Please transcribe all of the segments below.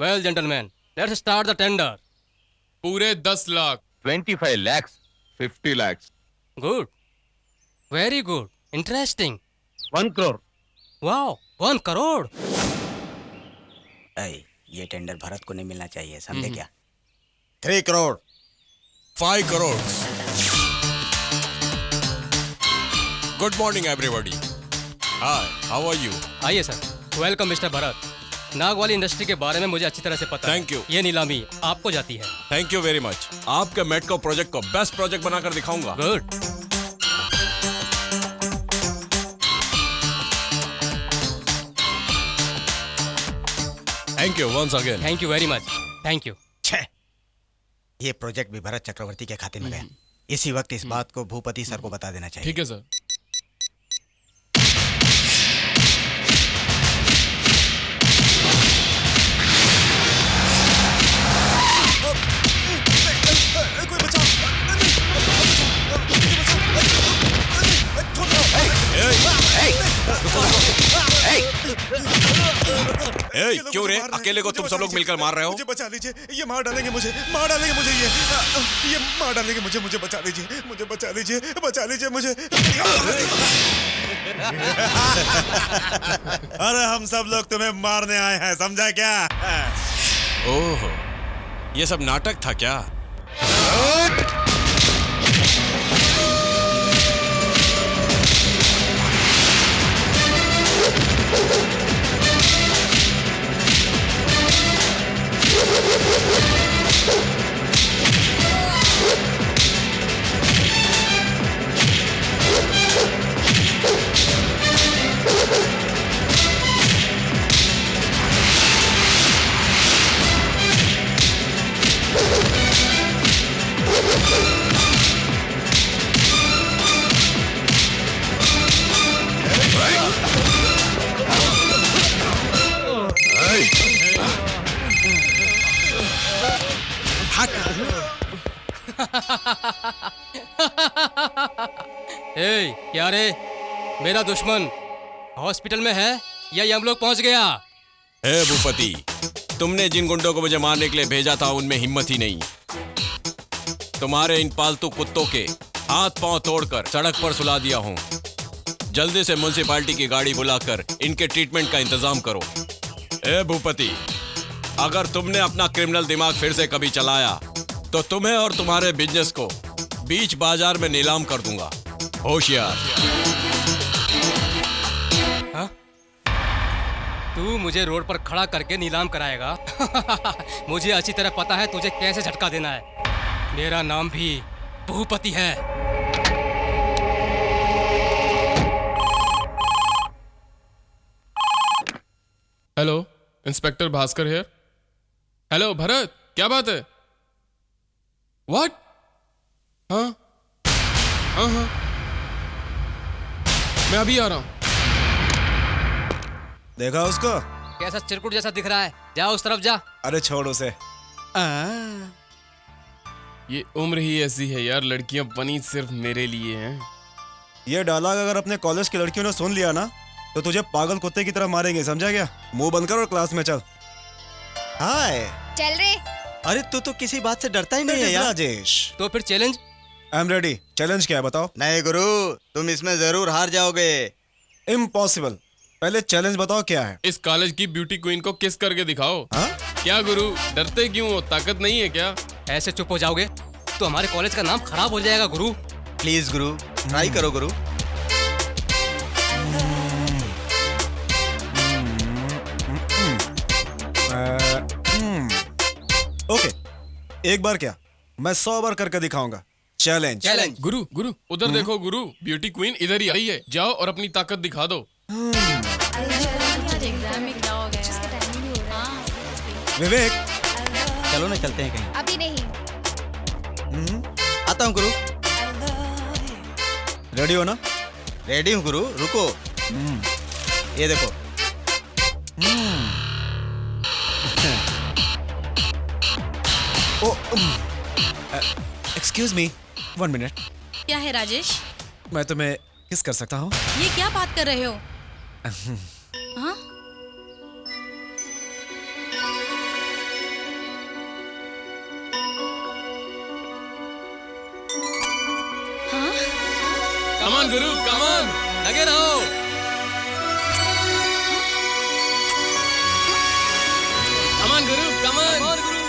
Well, gentlemen, let's start the tender. पूरे 10 lakh 25 lakhs, 50 lakhs. Good. Very good. Interesting. 1 crore. Wow, 1 crore. ये tender Bharat को नहीं मिलना चाहिए, समझे क्या? 3 crore. 5 crore. Good morning everybody. Hi, how are you? आइए sir. Welcome mister Bharat. Nag वाली इंडस्ट्री के बारे में मुझे अच्छी तरह से पता है। Thank you. ये नीलामी आपको जाती है। Thank you very much. आपके मेटको प्रोजेक्ट को बेस्ट प्रोजेक्ट बनाकर दिखाऊंगा। Good. Thank you once again. Thank you very much. Thank you. छे, ये प्रोजेक्ट भी भरत चक्रवर्ती के खाते में गया। इसी वक्त इस बात को भूपति सर को बता देना चाहिए। ठीक है सर। क्यों रे, अकेले को तुम सब लोग मिलकर मार रहे हो? मुझे बचा लीजिए, ये मार डालेंगे मुझे, मार डालेंगे मुझे, ये मार डालेंगे मुझे, मुझे बचा लीजिए, मुझे बचा लीजिए, बचा लीजिए मुझे। अरे हम सब लोग तुम्हें मारने आए हैं, समझा क्या? ओह, ये सब नाटक था क्या? ए, क्या रे? मेरा दुश्मन हॉस्पिटल में है या ये हम लोग पहुंच गया? हे भूपति, तुमने जिन गुंडों को मुझे मारने के लिए भेजा था उनमें हिम्मत ही नहीं। तुम्हारे इन पालतू कुत्तों के हाथ पांव तोड़कर सड़क पर सुला दिया हूं। जल्दी से म्युनिसिपैलिटी की गाड़ी बुलाकर इनके ट्रीटमेंट का इंतजाम करो। ए भूपति, अगर तुमने अपना क्रिमिनल दिमाग फिर से कभी चलाया तो तुम्हें और तुम्हारे बिजनेस को बीच बाजार में नीलाम कर दूंगा। होशियार। हाँ? तू मुझे रोड पर खड़ा करके नीलाम कराएगा? मुझे अच्छी तरह पता है तुझे कैसे झटका देना है। मेरा नाम भी भूपति है। Hello, inspector Bhaskar here. Hello Bharat, क्या बात है? व्हाट? हाँ हाँ हाँ, मैं अभी आ रहा हूँ। देखा उसको? कैसा चिरकुट जैसा दिख रहा है? जा उस तरफ जा। अरे छोड़ उसे। ये उम्र ही ऐसी है यार, लड़कियां बनी सिर्फ मेरे लिए हैं। ये डायलॉग अगर अपने कॉलेज की लड़कियों ने सुन लिया ना तो तुझे पागल कुत्ते की तरह मारेंगे, समझा क्या? मुंह बंद कर और क्लास में चल। हाय। चल रे। अरे तू तो किसी बात से डरता ही नहीं है यार। राजेश, तो फिर challenge? I am ready. Challenge क्या है बताओ? नहीं गुरु, तुम इसमें जरूर हार जाओगे। इम्पॉसिबल। पहले चैलेंज बताओ क्या है? इस कॉलेज की ब्यूटी क्वीन को किस करके दिखाओ। हाँ? क्या गुरु, डरते क्यों हो? ताकत नहीं है क्या? ऐसे चुप हो जाओगे तो हमारे कॉलेज का नाम खराब हो जाएगा गुरु। प्लीज गुरु, ट्राई करो गुरु। ओके, एक बार क्या, मैं 100 बार करके दिखाऊंगा। चैलेंज। चैलेंज। गुरु गुरु, उधर देखो गुरु, ब्यूटी क्वीन इधर ही आई है। जाओ और अपनी ताकत दिखा दो। विवेक, चलो ना, चलते हैं कहीं। अभी नहीं। आता हूँ गुरु। रेडी हो ना? रेडी हूँ गुरु, रुको। ये देखो। Excuse me, 1 minute. क्या है राजेश? मैं तुम्हें किस कर सकता हूँ? ये क्या बात कर रहे हो? हाँ? ऑन गुरु, कम ऑन, लगे रहो। Come on Guru, come on,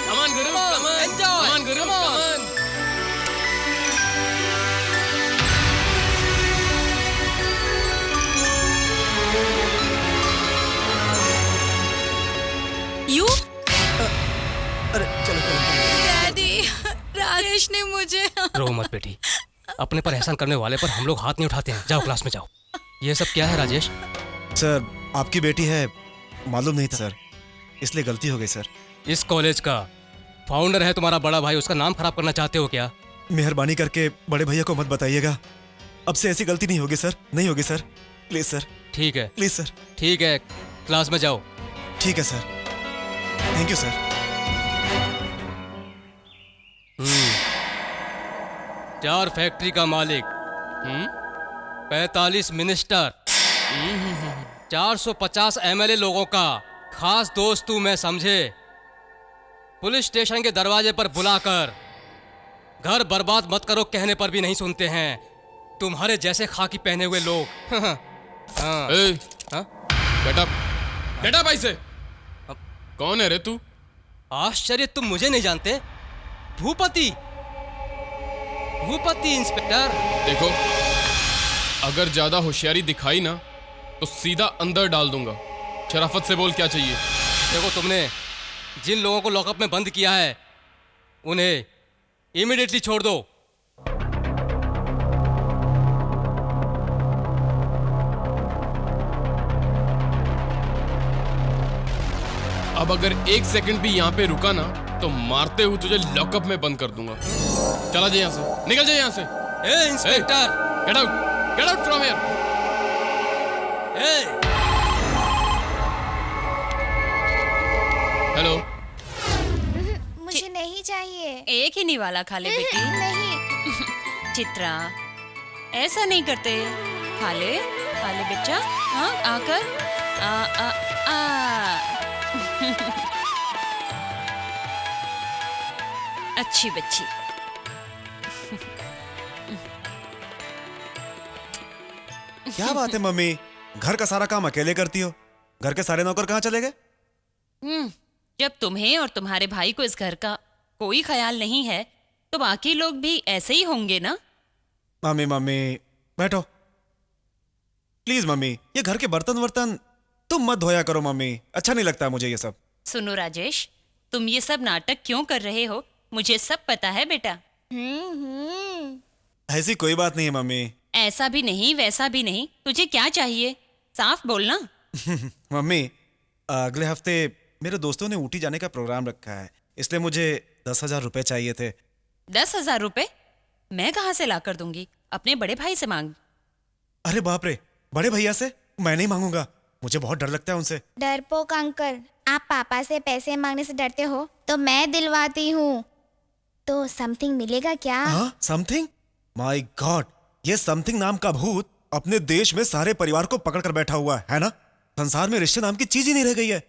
come on Guru, come on, come on Guru, come on. You अरे चलो चलो डैडी, राजेश ने मुझे रो मत बेटी, अपने पर एहसान करने वाले पर हम लोग हाथ नहीं उठाते हैं। जाओ क्लास में जाओ। ये सब क्या है राजेश? सर, आपकी बेटी है, मालूम नहीं था सर, इसलिए गलती हो गई सर। इस कॉलेज का फाउंडर है तुम्हारा बड़ा भाई, उसका नाम खराब करना चाहते हो क्या? मेहरबानी करके बड़े भैया को मत बताइएगा। अब से ऐसी गलती नहीं होगी सर, नहीं होगी सर, प्लीज सर, ठीक है, प्लीज सर। ठीक है, क्लास में जाओ। ठीक है sir, thank you sir. 4 factory का मालिक, 45 मिनिस्टर, 450 एमएलए लोगों का खास दोस्त तू मैं समझे, पुलिस स्टेशन के दरवाजे पर बुलाकर घर बर्बाद मत करो कहने पर भी नहीं सुनते हैं तुम्हारे जैसे खाकी पहने हुए लोग। हाँ। गेट अप ऐसे। कौन है रे तू? आश्चर्य, तुम मुझे नहीं जानते? भूपति, भूपति इंस्पेक्टर। देखो, अगर ज्यादा होशियारी दिखाई ना तो सीधा अंदर डाल दूंगा। शराफत से बोल, क्या चाहिए? देखो, तुमने जिन लोगों को लॉकअप में बंद किया है उन्हें इमीडिएटली छोड़ दो। अब अगर 1 सेकंड भी यहाँ पे रुका ना तो मारते हुए तुझे लॉकअप में बंद कर दूंगा। चला जाए यहाँ से, निकल जाए यहाँ से। ए inspector, get out from here. ए हेलो। मुझे नहीं चाहिए। एक ही निवाला खा ले बेटी। नहीं। चित्रा, ऐसा नहीं करते। खा ले बच्चा। हाँ, आकर आ आ आ अच्छी बच्ची। क्या बात है मम्मी, घर का सारा काम अकेले करती हो? घर के सारे नौकर कहाँ चले गए? जब तुम्हें और तुम्हारे भाई को इस घर का कोई ख्याल नहीं है तो बाकी लोग भी ऐसे ही होंगे ना। मम्मी मम्मी बैठो प्लीज। मम्मी, ये घर के बर्तन वर्तन तुम मत धोया करो मम्मी, अच्छा नहीं लगता मुझे ये सब। सुनो राजेश, तुम ये सब नाटक क्यों कर रहे हो? मुझे सब पता है बेटा। ऐसी कोई बात नहीं है मम्मी। ऐसा भी नहीं वैसा भी नहीं, तुझे क्या चाहिए साफ बोलना। मम्मी, अगले हफ्ते मेरे दोस्तों ने ऊटी जाने का प्रोग्राम रखा है, इसलिए मुझे 10,000 रुपए चाहिए थे। 10,000 रुपए मैं कहाँ से ला कर दूंगी? अपने बड़े भाई से मांग। अरे बाप रे, बड़े भैया से? मैं नहीं मांगूंगा, मुझे बहुत डर लगता है उनसे। डरपोक अंकल, आप पापा से पैसे मांगने से डरते हो तो मैं दिलवाती हूँ। तो समथिंग मिलेगा क्या? हाँ, समथिंग? माय गॉड, ये समथिंग नाम का भूत अपने देश में सारे परिवार को पकड़ कर बैठा हुआ है ना? संसार में रिश्ते नाम की चीज ही नहीं रह गई है।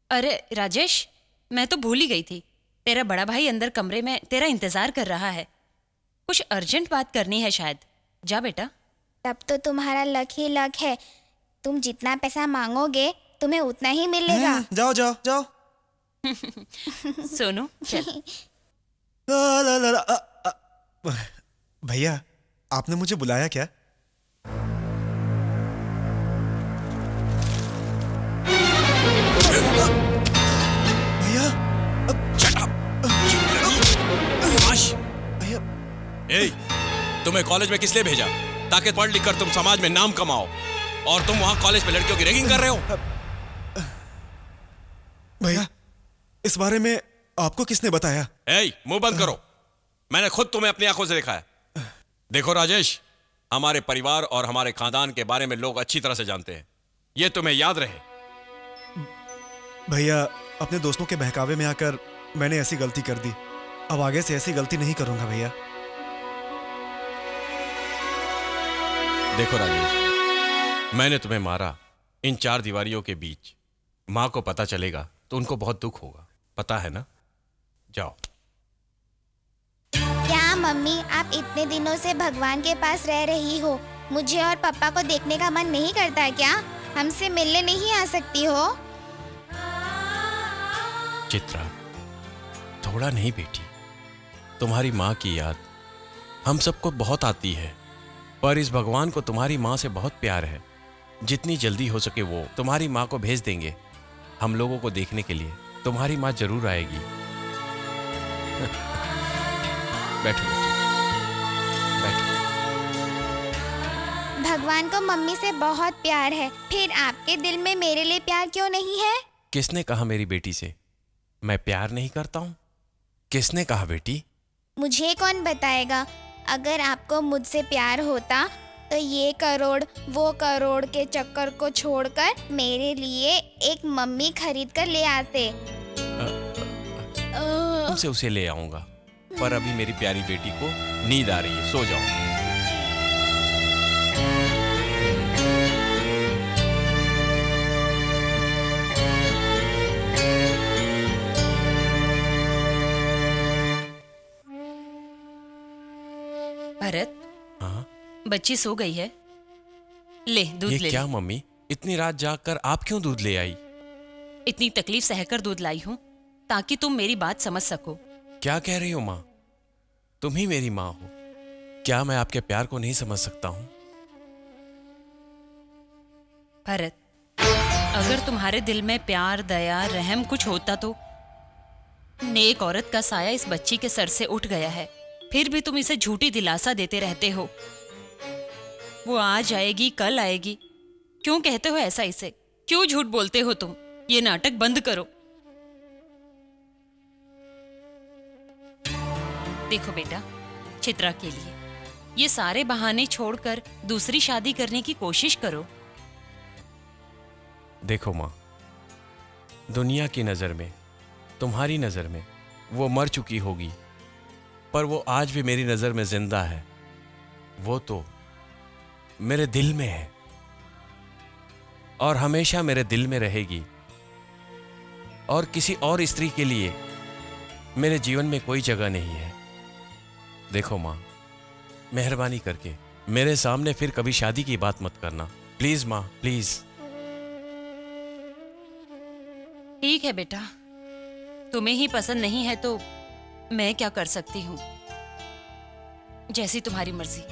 अरे राजेश, मैं तो भूल ही गई थी। तेरा बड़ा भाई अंदर कमरे में तेरा इंतजार कर रहा है। कुछ अर्जेंट बात करनी है शायद। जा बेटा। तब तो तुम्हारा लक ही लक है, तुम जितना पैसा मांगोगे तुम्हें उतना ही मिलेगा। जाओ जाओ जाओ। सोनू चल। ला, ला, ला, ला, भैया, आपने मुझे बुलाया क्या? भैया, भैया, ए, तुम्हें कॉलेज में किस लिए भेजा? ताकि पढ़ लिख कर तुम समाज में नाम कमाओ, और तुम वहां कॉलेज में लड़कियों की रैगिंग कर रहे हो। भैया, इस बारे में आपको किसने बताया? ए, मुंह बंद करो, मैंने खुद तुम्हें अपनी आंखों से देखा है। देखो राजेश, हमारे परिवार और हमारे खानदान के बारे में लोग अच्छी तरह से जानते हैं, ये तुम्हें याद रहे। भैया, अपने दोस्तों के बहकावे में आकर मैंने ऐसी गलती कर दी, अब आगे से ऐसी गलती नहीं करूंगा भैया। देखो राजेश, मैंने तुम्हें मारा इन 4 दीवारियों के बीच। मां को पता चलेगा तो उनको बहुत दुख होगा, पता है ना? जाओ। क्या मम्मी, आप इतने दिनों से भगवान के पास रह रही हो, मुझे और पापा को देखने का मन नहीं करता क्या? हमसे मिलने नहीं आ सकती हो? चित्रा, थोड़ा नहीं बेटी, तुम्हारी माँ की याद हम सबको बहुत आती है, पर इस भगवान को तुम्हारी माँ से बहुत प्यार है। जितनी जल्दी हो सके वो तुम्हारी माँ को भेज देंगे हम लोगों को देखने के लिए। तुम्हारी माँ जरूर आएगी। बैठो बेटी, बैठो। भगवान को मम्मी से बहुत प्यार है, फिर आपके दिल में मेरे लिए प्यार क्यों नहीं है? किसने कहा मेरी बेटी से मैं प्यार नहीं करता हूँ? किसने कहा बेटी? मुझे कौन बताएगा? अगर आपको मुझसे प्यार होता तो ये करोड़ वो करोड़ के चक्कर को छोड़कर मेरे लिए एक मम्मी खरीद कर ले आते। तुमसे उसे ले आऊंगा, पर अभी मेरी प्यारी बेटी को नींद आ रही है, सो जाओ। भरत, हाँ? बच्ची सो गई है, ले दूध ये ले क्या ले। मम्मी, इतनी रात जागकर आप क्यों दूध ले आई? इतनी तकलीफ सहकर दूध लाई हूँ ताकि तुम मेरी बात समझ सको। क्या कह रही हो माँ? तुम ही मेरी माँ हो, क्या मैं आपके प्यार को नहीं समझ सकता हूँ? भरत, अगर तुम्हारे दिल में प्यार, दया, रहम कुछ होता तो नेक औरत का साया इस बच्ची के सर से उठ गया है, फिर भी तुम इसे झूठी दिलासा देते रहते हो। वो आज आएगी, कल आएगी, क्यों कहते हो ऐसा इसे? क्यों झूठ बोलते हो तुम? ये नाटक बंद करो। देखो बेटा, चित्रा के लिए ये सारे बहाने छोड़कर दूसरी शादी करने की कोशिश करो। देखो माँ, दुनिया की नजर में, तुम्हारी नजर में वो मर चुकी होगी, पर वो आज भी मेरी नजर में जिंदा है। वो तो मेरे दिल में है और हमेशा मेरे दिल में रहेगी, और किसी और स्त्री के लिए मेरे जीवन में कोई जगह नहीं है। देखो माँ, मेहरबानी करके मेरे सामने फिर कभी शादी की बात मत करना, प्लीज माँ, प्लीज। ठीक है बेटा, तुम्हें ही पसंद नहीं है तो मैं क्या कर सकती हूँ? जैसी तुम्हारी मर्जी।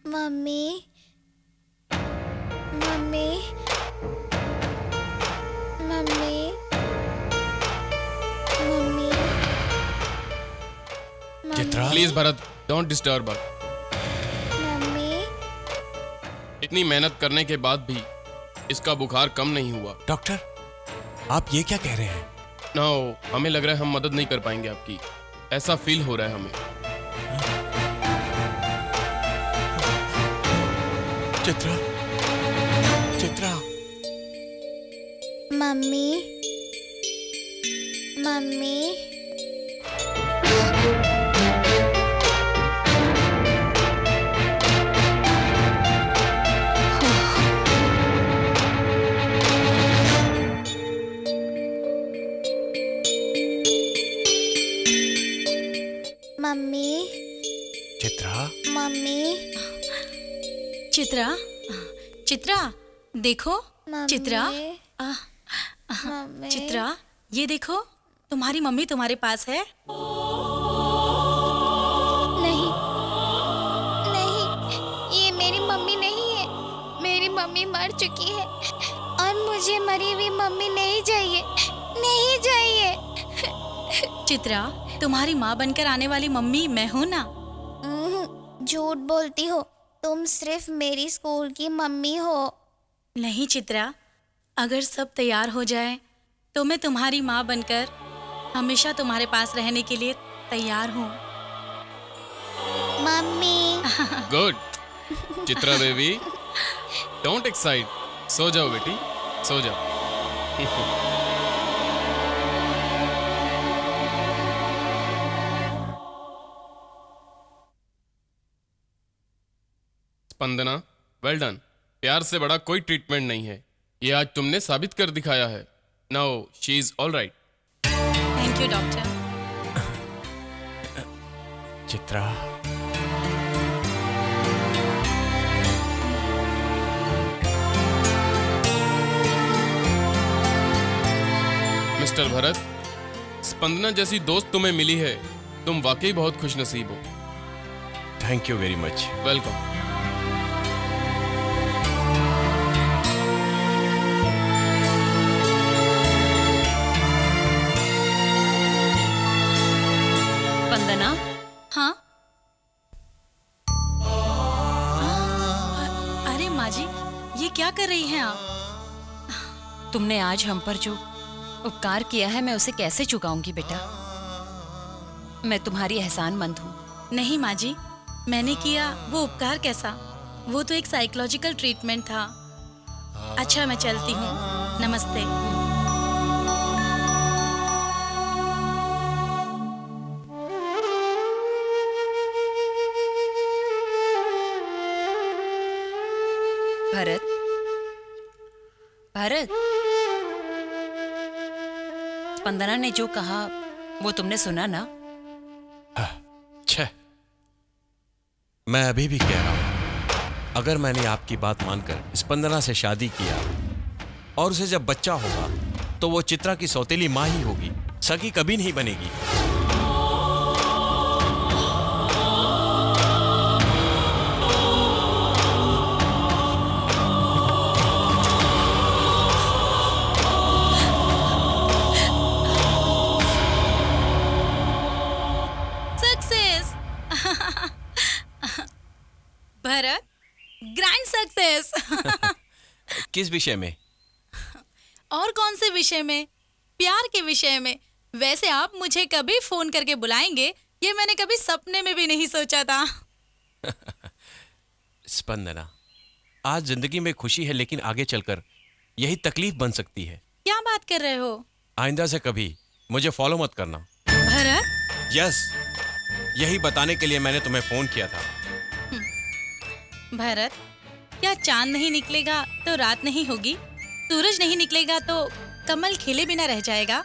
Mummy, mummy, mummy, mummy, Chitra, please Bharat, don't disturb her. Mummy, इतनी मेहनत करने के बाद भी इसका बुखार कम नहीं हुआ। डॉक्टर, आप ये क्या कह रहे हैं? नो, हमें लग रहा है हम मदद नहीं कर पाएंगे आपकी, ऐसा फील हो रहा है हमें। Chitra, Chitra, mummy, mummy, mummy, Chitra, mummy, Chitra, Chitra, देखो मम्मी, चित्रा, मम्मी, चित्रा, ये देखो तुम्हारी मम्मी तुम्हारे पास है। नहीं, नहीं, ये मेरी मम्मी नहीं है। मेरी मम्मी मर चुकी है और मुझे मरी हुई मम्मी नहीं चाहिए, नहीं चाहिए। चित्रा, तुम्हारी माँ बनकर आने वाली मम्मी मैं हूँ ना। झूठ बोलती हो, तुम सिर्फ मेरी स्कूल की मम्मी हो। नहीं चित्रा, अगर सब तैयार हो जाए तो मैं तुम्हारी माँ बनकर हमेशा तुम्हारे पास रहने के लिए तैयार हूँ। Mummy, good. Chitra baby, don't excite, सो जाओ बेटी, सो जाओ। Spandana, well done. प्यार से बड़ा कोई ट्रीटमेंट नहीं है, ये आज तुमने साबित कर दिखाया है। Now she is all right. Thank you doctor. Chitra, mister Bharat, Spandana जैसी दोस्त तुम्हें मिली है, तुम वाकई बहुत खुशनसीब हो। Thank you very much. Welcome. Vandana, हाँ? अरे माँ जी, ये क्या कर रही हैं आप? तुमने आज हम पर जो उपकार किया है मैं उसे कैसे चुकाऊंगी बेटा। मैं तुम्हारी एहसानमंद हूँ। नहीं माँ जी, मैंने किया वो उपकार कैसा? वो तो एक साइकोलॉजिकल ट्रीटमेंट था। अच्छा मैं चलती हूँ, नमस्ते। भरत, भरत, स्पंदना ने जो कहा वो तुमने सुना ना? छह, मैं अभी भी कह रहा हूं, अगर मैंने आपकी बात मानकर स्पंदना से शादी किया और उसे जब बच्चा होगा तो वो चित्रा की सौतेली माँ ही होगी, सगी कभी नहीं बनेगी। सक्सेस। Bharat, grand success. किस विषय में? और कौन से विषय में? प्यार के विषय में। वैसे आप मुझे कभी फोन करके बुलाएंगे, ये मैंने कभी सपने में भी नहीं सोचा था। स्पंदना, आज जिंदगी में खुशी है लेकिन आगे चलकर यही तकलीफ बन सकती है। क्या बात कर रहे हो? आइंदा से कभी मुझे फॉलो मत करना। भरत, यस, यही बताने के लिए मैंने तुम्हें फोन किया था। भरत, क्या चांद नहीं निकलेगा तो रात नहीं होगी? सूरज नहीं निकलेगा तो कमल खिले बिना रह जाएगा?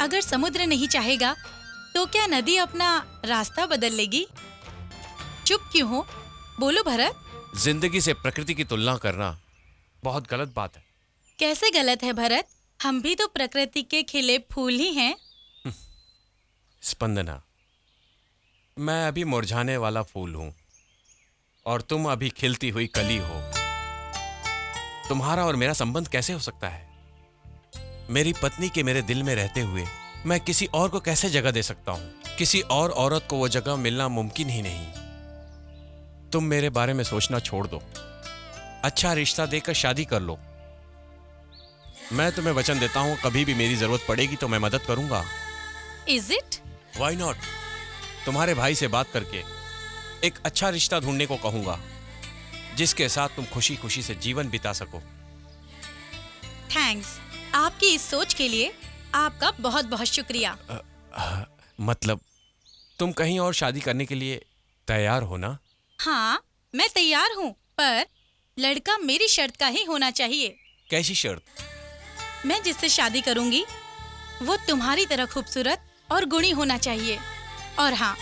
अगर समुद्र नहीं चाहेगा तो क्या नदी अपना रास्ता बदल लेगी? चुप क्यों हो? बोलो भरत। जिंदगी से प्रकृति की तुलना करना बहुत गलत बात है। कैसे गलत है भरत? हम भी तो प्रकृति के खिले फूल ही हैं। स्पंदना, मैं अभी मुरझाने वाला फूल हूं और तुम अभी खिलती हुई कली हो। तुम्हारा और मेरा संबंध कैसे हो सकता है? मेरी पत्नी के मेरे दिल में रहते हुए मैं किसी और को कैसे जगह दे सकता हूं? किसी और औरत को वो जगह मिलना मुमकिन ही नहीं। तुम मेरे बारे में सोचना छोड़ दो, अच्छा रिश्ता देकर शादी कर लो। मैं तुम्हें वचन देता हूं, कभी भी मेरी जरूरत पड़ेगी तो मैं मदद करूंगा। Is it? Why not? तुम्हारे भाई से बात करके एक अच्छा रिश्ता ढूंढने को कहूंगा जिसके साथ तुम खुशी खुशी से जीवन बिता सको। थैंक्स, आपकी इस सोच के लिए आपका बहुत बहुत शुक्रिया। मतलब तुम कहीं और शादी करने के लिए तैयार हो ना? हाँ, मैं तैयार हूँ, पर लड़का मेरी शर्त का ही होना चाहिए। कैसी शर्त? मैं जिससे शादी करूंगी वो तुम्हारी तरह खूबसूरत और गुणी होना चाहिए, और हाँ,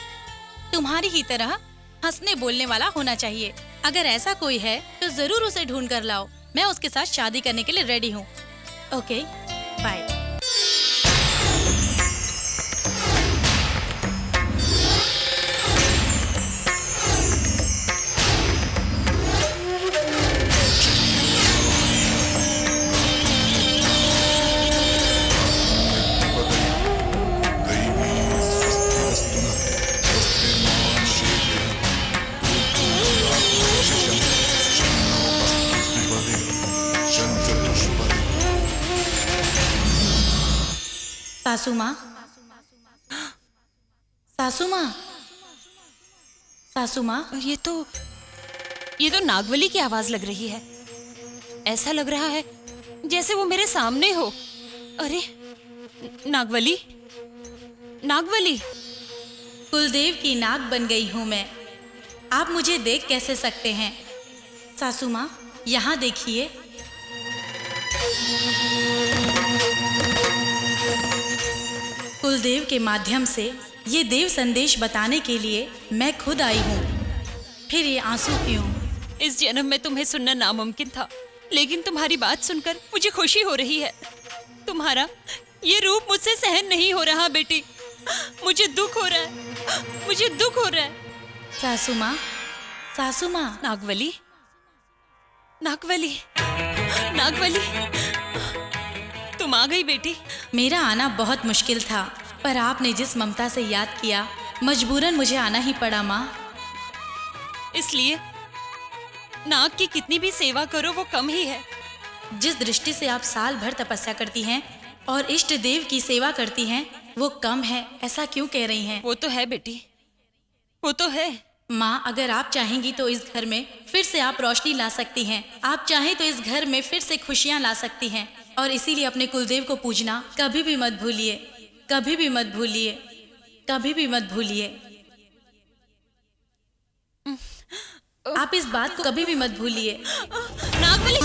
तुम्हारी ही तरह हंसने बोलने वाला होना चाहिए। अगर ऐसा कोई है तो जरूर उसे ढूंढ कर लाओ। मैं उसके साथ शादी करने के लिए रेडी हूँ। Okay, bye. सासू माँ, सासू माँ, सासू माँ। और ये तो नागवली की आवाज लग रही है। ऐसा लग रहा है जैसे वो मेरे सामने हो। अरे नागवली, नागवली। कुलदेव की नाग बन गई हूँ मैं। आप मुझे देख कैसे सकते हैं? सासू माँ, यहाँ देखिए। कुलदेव के माध्यम से ये देव संदेश बताने के लिए मैं खुद आई हूँ। फिर ये आंसू क्यों? इस जन्म में तुम्हें सुनना नामुमकिन था, लेकिन तुम्हारी बात सुनकर मुझे खुशी हो रही है। तुम्हारा ये रूप मुझसे सहन नहीं हो रहा बेटी। मुझे दुख हो रहा है, मुझे दुख हो रहा है। सासू माँ, सासू माँ। नागवली, नागवली, नागवली, तुम आ गई बेटी। मेरा आना बहुत मुश्किल था, पर आपने जिस ममता से याद किया, मजबूरन मुझे आना ही पड़ा माँ। इसलिए नाग की कितनी भी सेवा करो वो कम ही है। जिस दृष्टि से आप साल भर तपस्या करती हैं और इष्ट देव की सेवा करती हैं, वो कम है, ऐसा क्यों कह रही हैं? वो तो है बेटी, वो तो है। माँ, अगर आप चाहेंगी तो इस घर में फिर से आप रोशनी ला सकती हैं। आप चाहें तो इस घर में फिर से खुशियाँ ला सकती हैं। और इसीलिए अपने कुलदेव को पूजना कभी भी मत भूलिए, कभी भी मत भूलिए, कभी भी मत भूलिए। आप इस बात को कभी भी मत भूलिए। नागवली,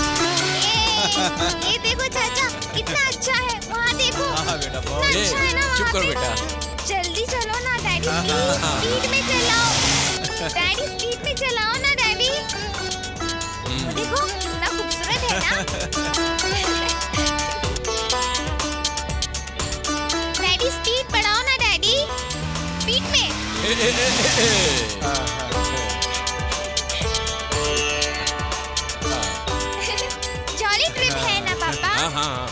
ये देखो चाचा, कितना अच्छा है। वहाँ देखो। हाँ बेटा, कितना अच्छा है ना वहाँ चुप करो पे। बेटा। जल्दी चलो ना डैडी, प्लीज स्पीड में चलाओ। डैडी स्पीड में चलाओ ना डैडी। देखो कितना खूबसूरत है ना। डैडी स्पीड बढ़ाओ ना डैडी, स्पीड में। जॉली ट्रिप है ना पापा। हाँ हाँ,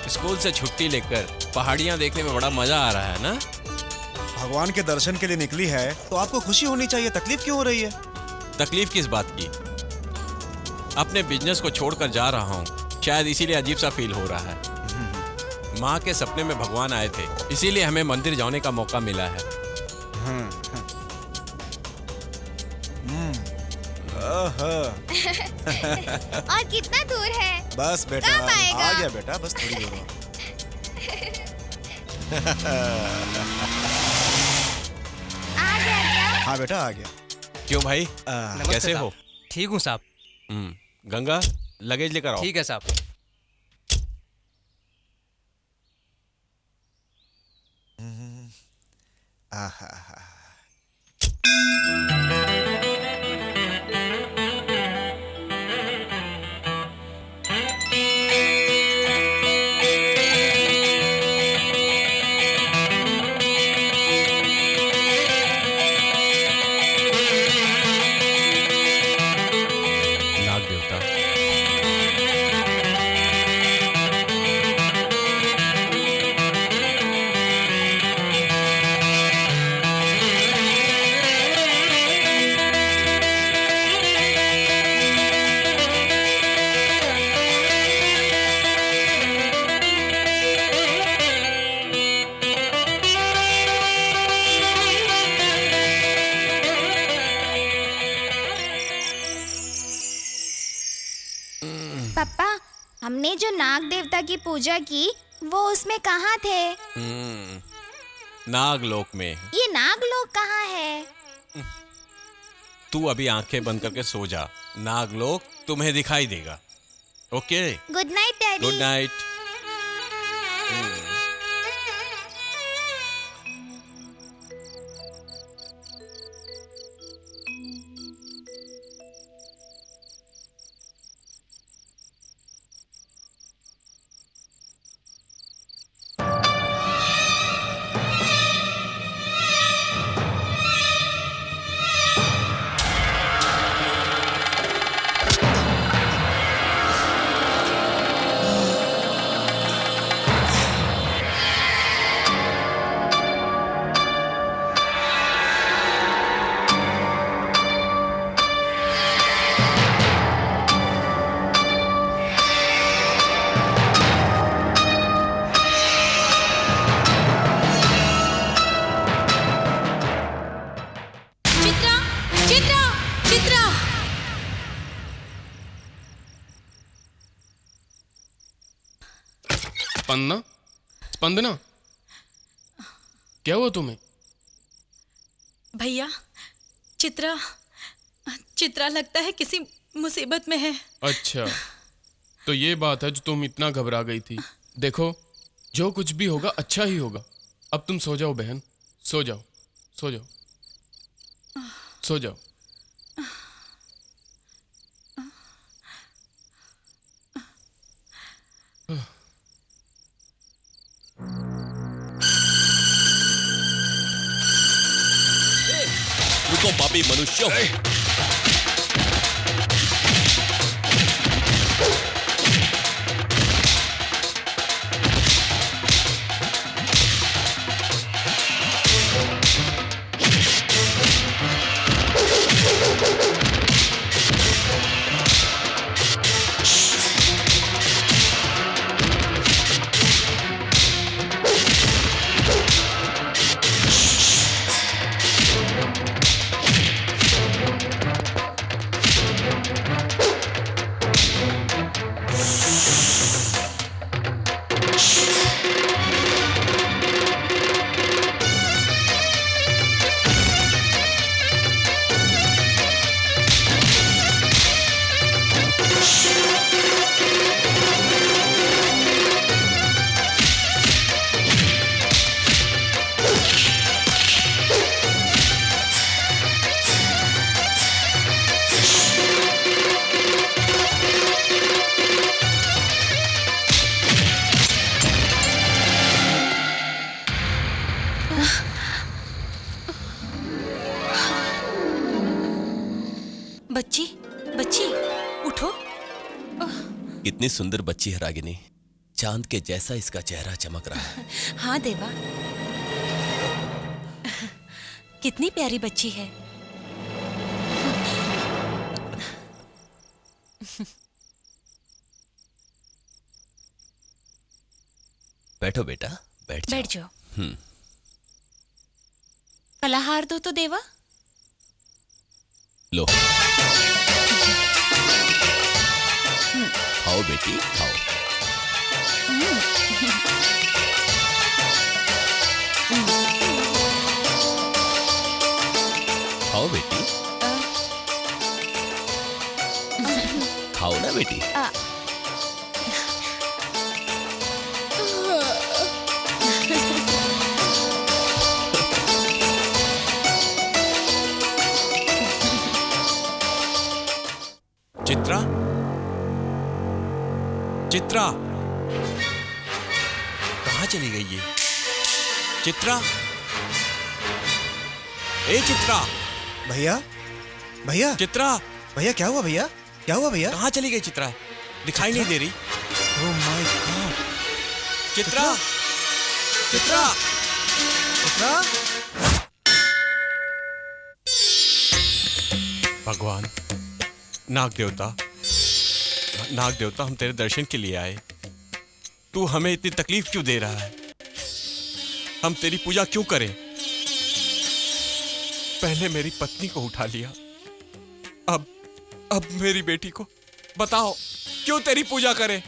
स्कूल से छुट्टी लेकर पहाड़ियाँ देखने में बड़ा मजा आ रहा है ना। भगवान के दर्शन के लिए निकली है तो आपको खुशी होनी चाहिए, तकलीफ क्यों हो रही है? तकलीफ किस बात की? अपने बिजनेस को छोड़कर जा रहा हूँ, शायद इसीलिए अजीब सा फील हो रहा है। माँ के सपने में भगवान आए थे, इसीलिए हमें मंदिर जाने का मौका मिला है। और कितना दूर है? बस बेटा, कब आएगा? आ गया बेटा, बस थोड़ी देर में। आ गया क्या? हाँ बेटा, आ गया। क्यों भाई, नमस्ते कैसे साहब। हो? ठीक हूँ साहब। गंगा, लगेज लेकर आओ। ठीक है साहब। आहा, नाग देवता, पापा, हमने जो नाग देवता की पूजा की वो उसमें कहाँ थे? नागलोक में। ये नागलोक कहाँ है? तू अभी आंखें बंद करके सो जा, नागलोक तुम्हें दिखाई देगा। Okay, good night daddy. Good night. Spandana, Spandana, क्या हुआ तुम्हें? भैया, चित्रा, चित्रा लगता है किसी मुसीबत में है। अच्छा, तो ये बात है जो तुम इतना घबरा गई थी। देखो, जो कुछ भी होगा अच्छा ही होगा। अब तुम सो जाओ बहन, सो जाओ, सो जाओ, सो जाओ। रुको पापी मनुष्यों, बच्ची, बच्ची, उठो। कितनी सुंदर बच्ची है रागिनी, चांद के जैसा इसका चेहरा चमक रहा है। हाँ देवा, कितनी प्यारी बच्ची है। बैठो बेटा, बैठ जाओ। बैठ जाओ। फलाहार दो तो देवा। लो, खाओ बेटी, खाओ। खाओ बेटी, खाओ ना बेटी। चित्रा, चित्रा, कहाँ चली गई ये? चित्रा, ए चित्रा, भैया, भैया, चित्रा, भैया क्या हुआ भैया? क्या हुआ भैया? कहाँ चली गई चित्रा? दिखाई नहीं दे रही। Oh my God! Chitra, Chitra, Chitra, भगवान, नाग देवता, नाग देवता, हम तेरे दर्शन के लिए आए। तू हमें इतनी तकलीफ क्यों दे रहा है? हम तेरी पूजा क्यों करें? पहले मेरी पत्नी को उठा लिया, अब मेरी बेटी को। बताओ क्यों तेरी पूजा करें?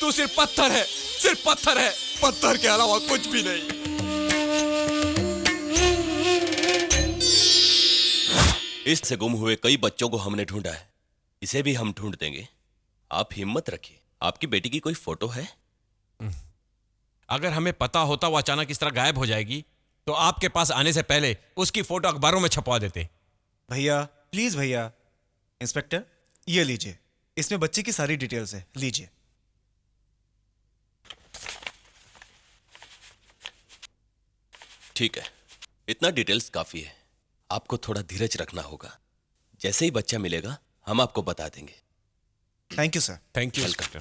तू सिर्फ पत्थर है, सिर्फ पत्थर है, पत्थर के अलावा कुछ भी नहीं। इससे गुम हुए कई बच्चों को हमने ढूंढा है, इसे भी हम ढूंढ देंगे। आप हिम्मत रखिए। आपकी बेटी की कोई फोटो है? अगर हमें पता होता वो अचानक इस तरह गायब हो जाएगी तो आपके पास आने से पहले उसकी फोटो अखबारों में छपवा देते। भैया प्लीज भैया। इंस्पेक्टर, ये लीजिए, इसमें बच्चे की सारी डिटेल्स है, लीजिए। ठीक है, इतना डिटेल्स काफी है। आपको थोड़ा धीरज रखना होगा। जैसे ही बच्चा मिलेगा हम आपको बता देंगे। Thank you sir. Thank you inspector.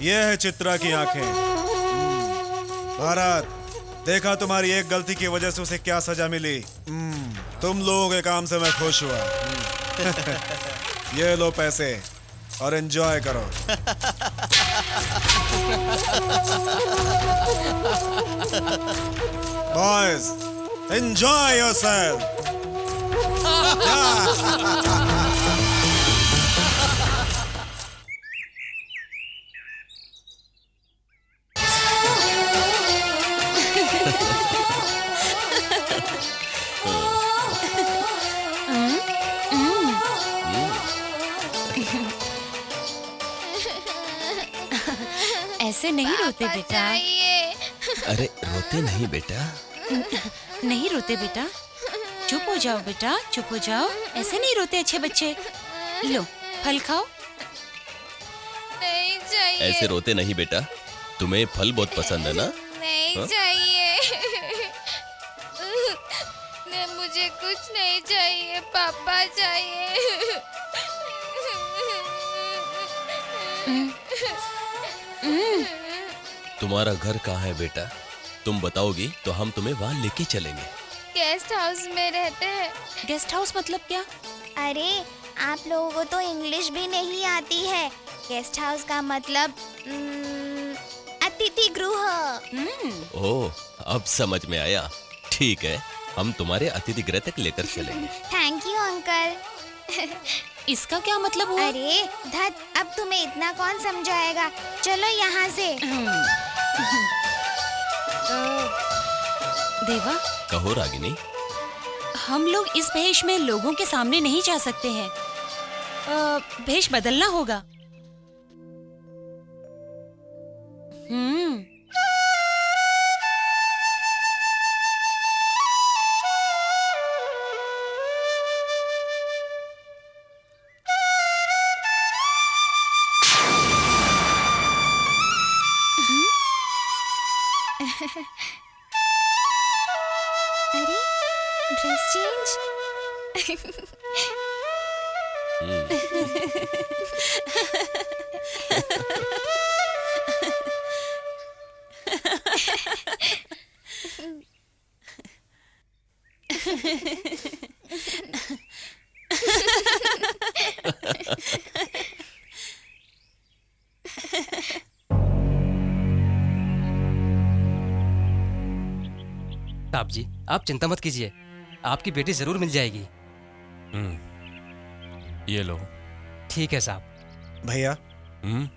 ये है चित्रा की आंखें। भारत, देखा तुम्हारी एक गलती की वजह से उसे क्या सजा मिली। तुम लोगों के काम से मैं खुश हुआ। ये लो पैसे और एंजॉय करो। Boys, enjoy yourself. ऐसे नहीं रोते पापा बेटा। चाहिए। अरे रोते नहीं बेटा। नहीं रोते बेटा, चुप हो जाओ बेटा, चुप हो जाओ। ऐसे नहीं रोते अच्छे बच्चे। लो फल खाओ। नहीं चाहिए। ऐसे रोते नहीं बेटा। तुम्हें फल बहुत पसंद है ना? नहीं हाँ? चाहिए। मुझे कुछ नहीं चाहिए, पापा चाहिए। तुम्हारा घर कहाँ है बेटा? तुम बताओगी तो हम तुम्हें वहाँ लेके चलेंगे। गेस्ट हाउस में रहते हैं। गेस्ट हाउस मतलब क्या? अरे आप लोगों को तो इंग्लिश भी नहीं आती है। गेस्ट हाउस का मतलब अतिथि गृह। ओह, अब समझ में आया। ठीक है, हम तुम्हारे अतिथि गृह तक लेकर चलेंगे। Thank you uncle. इसका क्या मतलब हुआ? अरे धत, अब तुम्हें इतना कौन समझाएगा। चलो यहाँ से। देवा, कहो रागिनी। हम लोग इस भेष में लोगों के सामने नहीं जा सकते हैं। भेष बदलना होगा। अरे ड्रेस चेंज। साहब जी, आप चिंता मत कीजिए, आपकी बेटी जरूर मिल जाएगी। ये लो। ठीक है साहब। भैया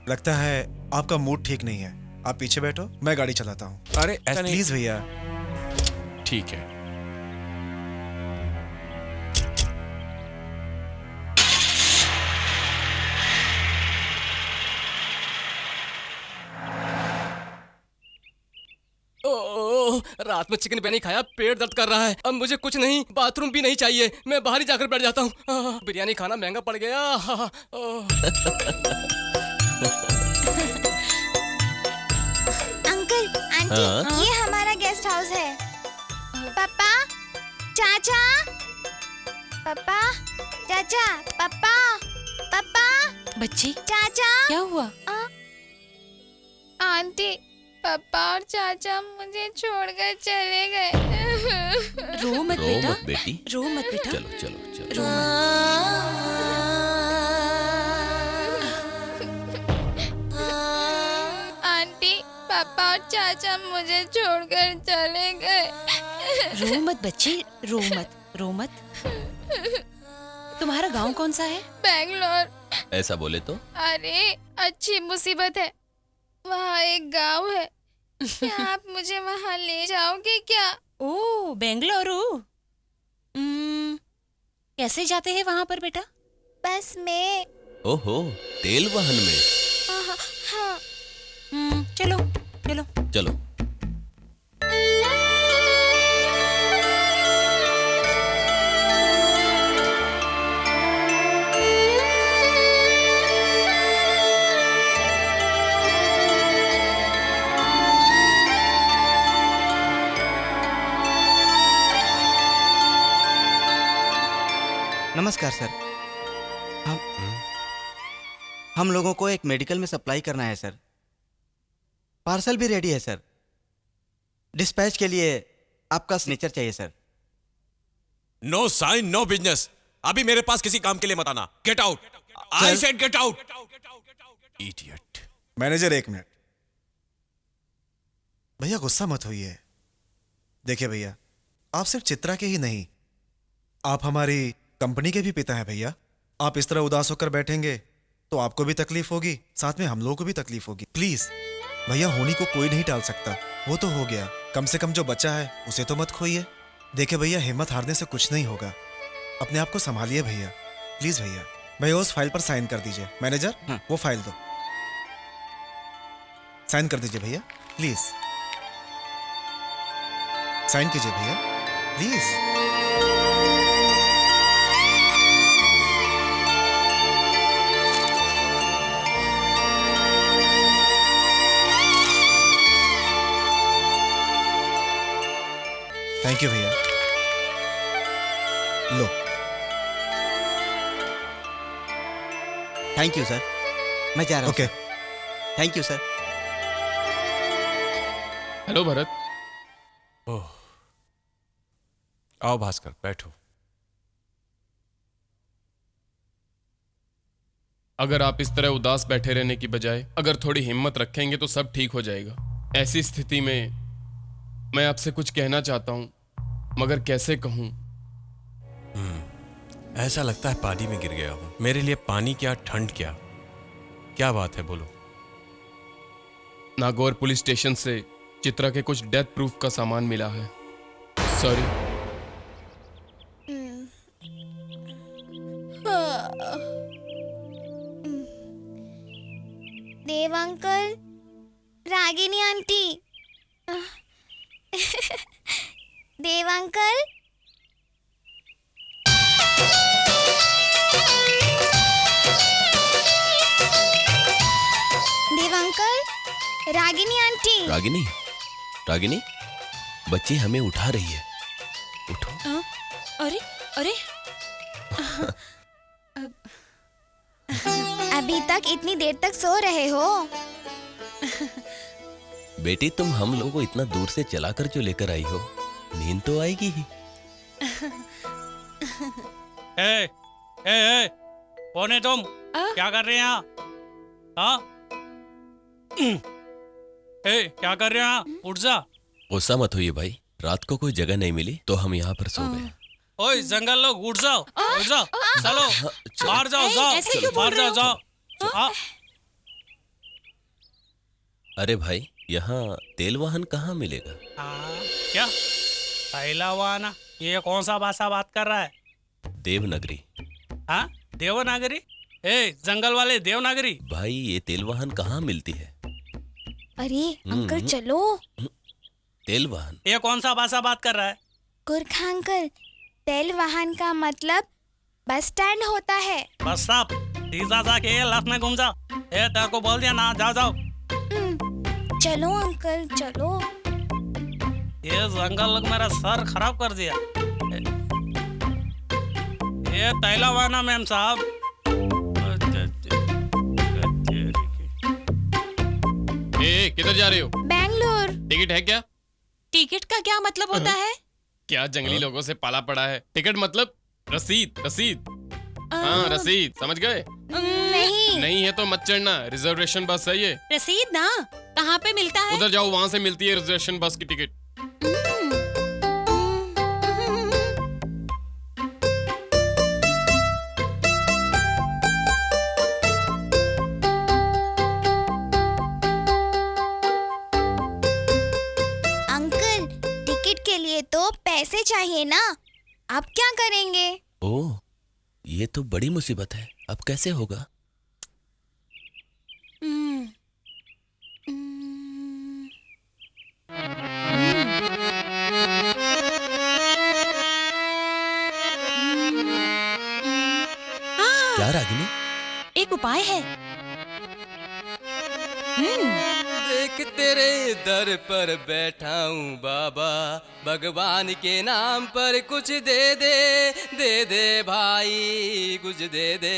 लगता है आपका मूड ठीक नहीं है। आप पीछे बैठो, मैं गाड़ी चलाता हूँ। अरे ऐसा नहीं। प्लीज भैया। ठीक है। ओह, रात में चिकन बिरयानी खाया, पेट दर्द कर रहा है। अब मुझे कुछ नहीं, बाथरूम भी नहीं चाहिए। मैं बाहर ही जाकर बैठ जाता हूँ। बिरयानी खाना महंगा पड़ गया। अंकल, आंटी, हाँ? ये हमारा गेस्ट हाउस है। पापा, चाचा, पापा, चाचा, पापा, पापा, बच्ची, चाचा। क्या हुआ? आंटी, पापा और चाचा मुझे छोड़कर चले गए। रो मत रो बेटा, मत बेटी। रो मत बेटा। चलो चलो चलो। रो मत। आंटी, पापा और चाचा मुझे छोड़कर चले गए। रो मत बच्ची, रो मत, रो मत। तुम्हारा गांव कौन सा है? बैंगलोर। ऐसा बोले तो? अरे अच्छी मुसीबत है, वहाँ एक गांव है। क्या आप मुझे वहाँ ले जाओगे क्या? ओह, बेंगलुरु। कैसे जाते हैं वहाँ पर बेटा? बस में। ओहो, तेल वाहन में। हाँ। चलो चलो। चलो। नमस्कार सर। हम लोगों को एक मेडिकल में सप्लाई करना है सर। पार्सल भी रेडी है सर। डिस्पैच के लिए आपका सिग्नेचर चाहिए sir. No sign no business. अभी मेरे पास किसी काम के लिए मत आना। Get out. I said get out. Idiot. Manager एक मिनट। भैया गुस्सा मत होइए। देखिए भैया, आप सिर्फ चित्रा के ही नहीं, आप हमारी कंपनी के भी पिता हैं भैया। आप इस तरह उदास होकर बैठेंगे तो आपको भी तकलीफ होगी, साथ में हम लोगों को भी तकलीफ होगी। प्लीज भैया, होनी को कोई नहीं टाल सकता। वो तो हो गया, कम से कम जो बचा है उसे तो मत खोइए। देखिए भैया, हिम्मत हारने से कुछ नहीं होगा। अपने आप को संभालिए भैया, प्लीज भैया। भैया उस फाइल पर साइन कर दीजिए। मैनेजर, वो फाइल दो। साइन कर दीजिए भैया प्लीज। साइन कीजिए भैया प्लीज। थैंक यू भैया। लो। थैंक यू सर, मैं जा रहा हूँ। Okay. Thank you sir. Hello Bharat. Oh, आओ भास्कर, बैठो। अगर आप इस तरह उदास बैठे रहने की बजाय अगर थोड़ी हिम्मत रखेंगे तो सब ठीक हो जाएगा। ऐसी स्थिति में मैं आपसे कुछ कहना चाहता हूं, मगर कैसे कहूं? ऐसा लगता है पानी में गिर गया हूं। मेरे लिए पानी क्या, ठंड क्या, क्या बात है, बोलो। नागौर पुलिस स्टेशन से चित्रा के कुछ डेथ प्रूफ का सामान मिला है। सॉरी। देव अंकल, रागिनी आंटी, देव अंकल, देव अंकल, रागिनी आंटी। रागिनी, रागिनी, बच्ची हमें उठा रही है, उठो। अरे अरे, अभी तक इतनी देर तक सो रहे हो? बेटी, तुम हम लोगों को इतना दूर से चलाकर जो लेकर आई हो, नींद तो आएगी ही। ए, कौन है तुम? क्या कर रहे हैं यहाँ? हाँ? क्या कर रहे हैं यहाँ? उठ जा। गुस्सा मत होइए भाई, रात को कोई जगह नहीं मिली तो हम यहाँ पर सो गए। ओए जंगल लोग, उठ जाओ, उठ जाओ, चलो बाहर जाओ, जाओ बाहर जाओ, जाओ। हाँ? अरे भाई, यहाँ तेल वाहन कहाँ मिलेगा? क्या पहला वाहन? ये कौन सा भाषा बात कर रहा है? देवनागरी। हाँ, देवनागरी? जंगल वाले देवनागरी? भाई, ये तेल वाहन कहाँ मिलती है? अरे अंकल चलो। तेल वाहन? ये कौन सा भाषा बात कर रहा है? गुरखा अंकल, तेल वाहन का मतलब बस स्टैंड होता है। Bus stop. सीधा जाके लेफ्ट में घूम जाओ। तेरे को बोल दिया ना, जाओ जाओ। चलो अंकल चलो। ये जंगल लोग मेरा सर खराब कर दिया। ये तैलावाना मैम साहब। किधर जा रहे हो? बैंगलोर। टिकट है क्या? टिकट का क्या मतलब होता है? क्या जंगली लोगों से पाला पड़ा है? टिकट मतलब रसीद, रसीद। हाँ, रसीद, समझ गए? नहीं है तो मत चढ़ना, रिजर्वेशन बस है ये। रसीद ना कहाँ पे मिलता है? उधर जाओ, वहां से मिलती है रिजर्वेशन बस की टिकट। अंकल, टिकट के लिए तो पैसे चाहिए ना, आप क्या करेंगे? ओह, ये तो बड़ी मुसीबत है, अब कैसे होगा? क्या रागिनी? एक उपाय है। देख तेरे दर पर बैठा हूँ बाबा, भगवान के नाम पर कुछ दे दे, दे दे भाई कुछ दे दे।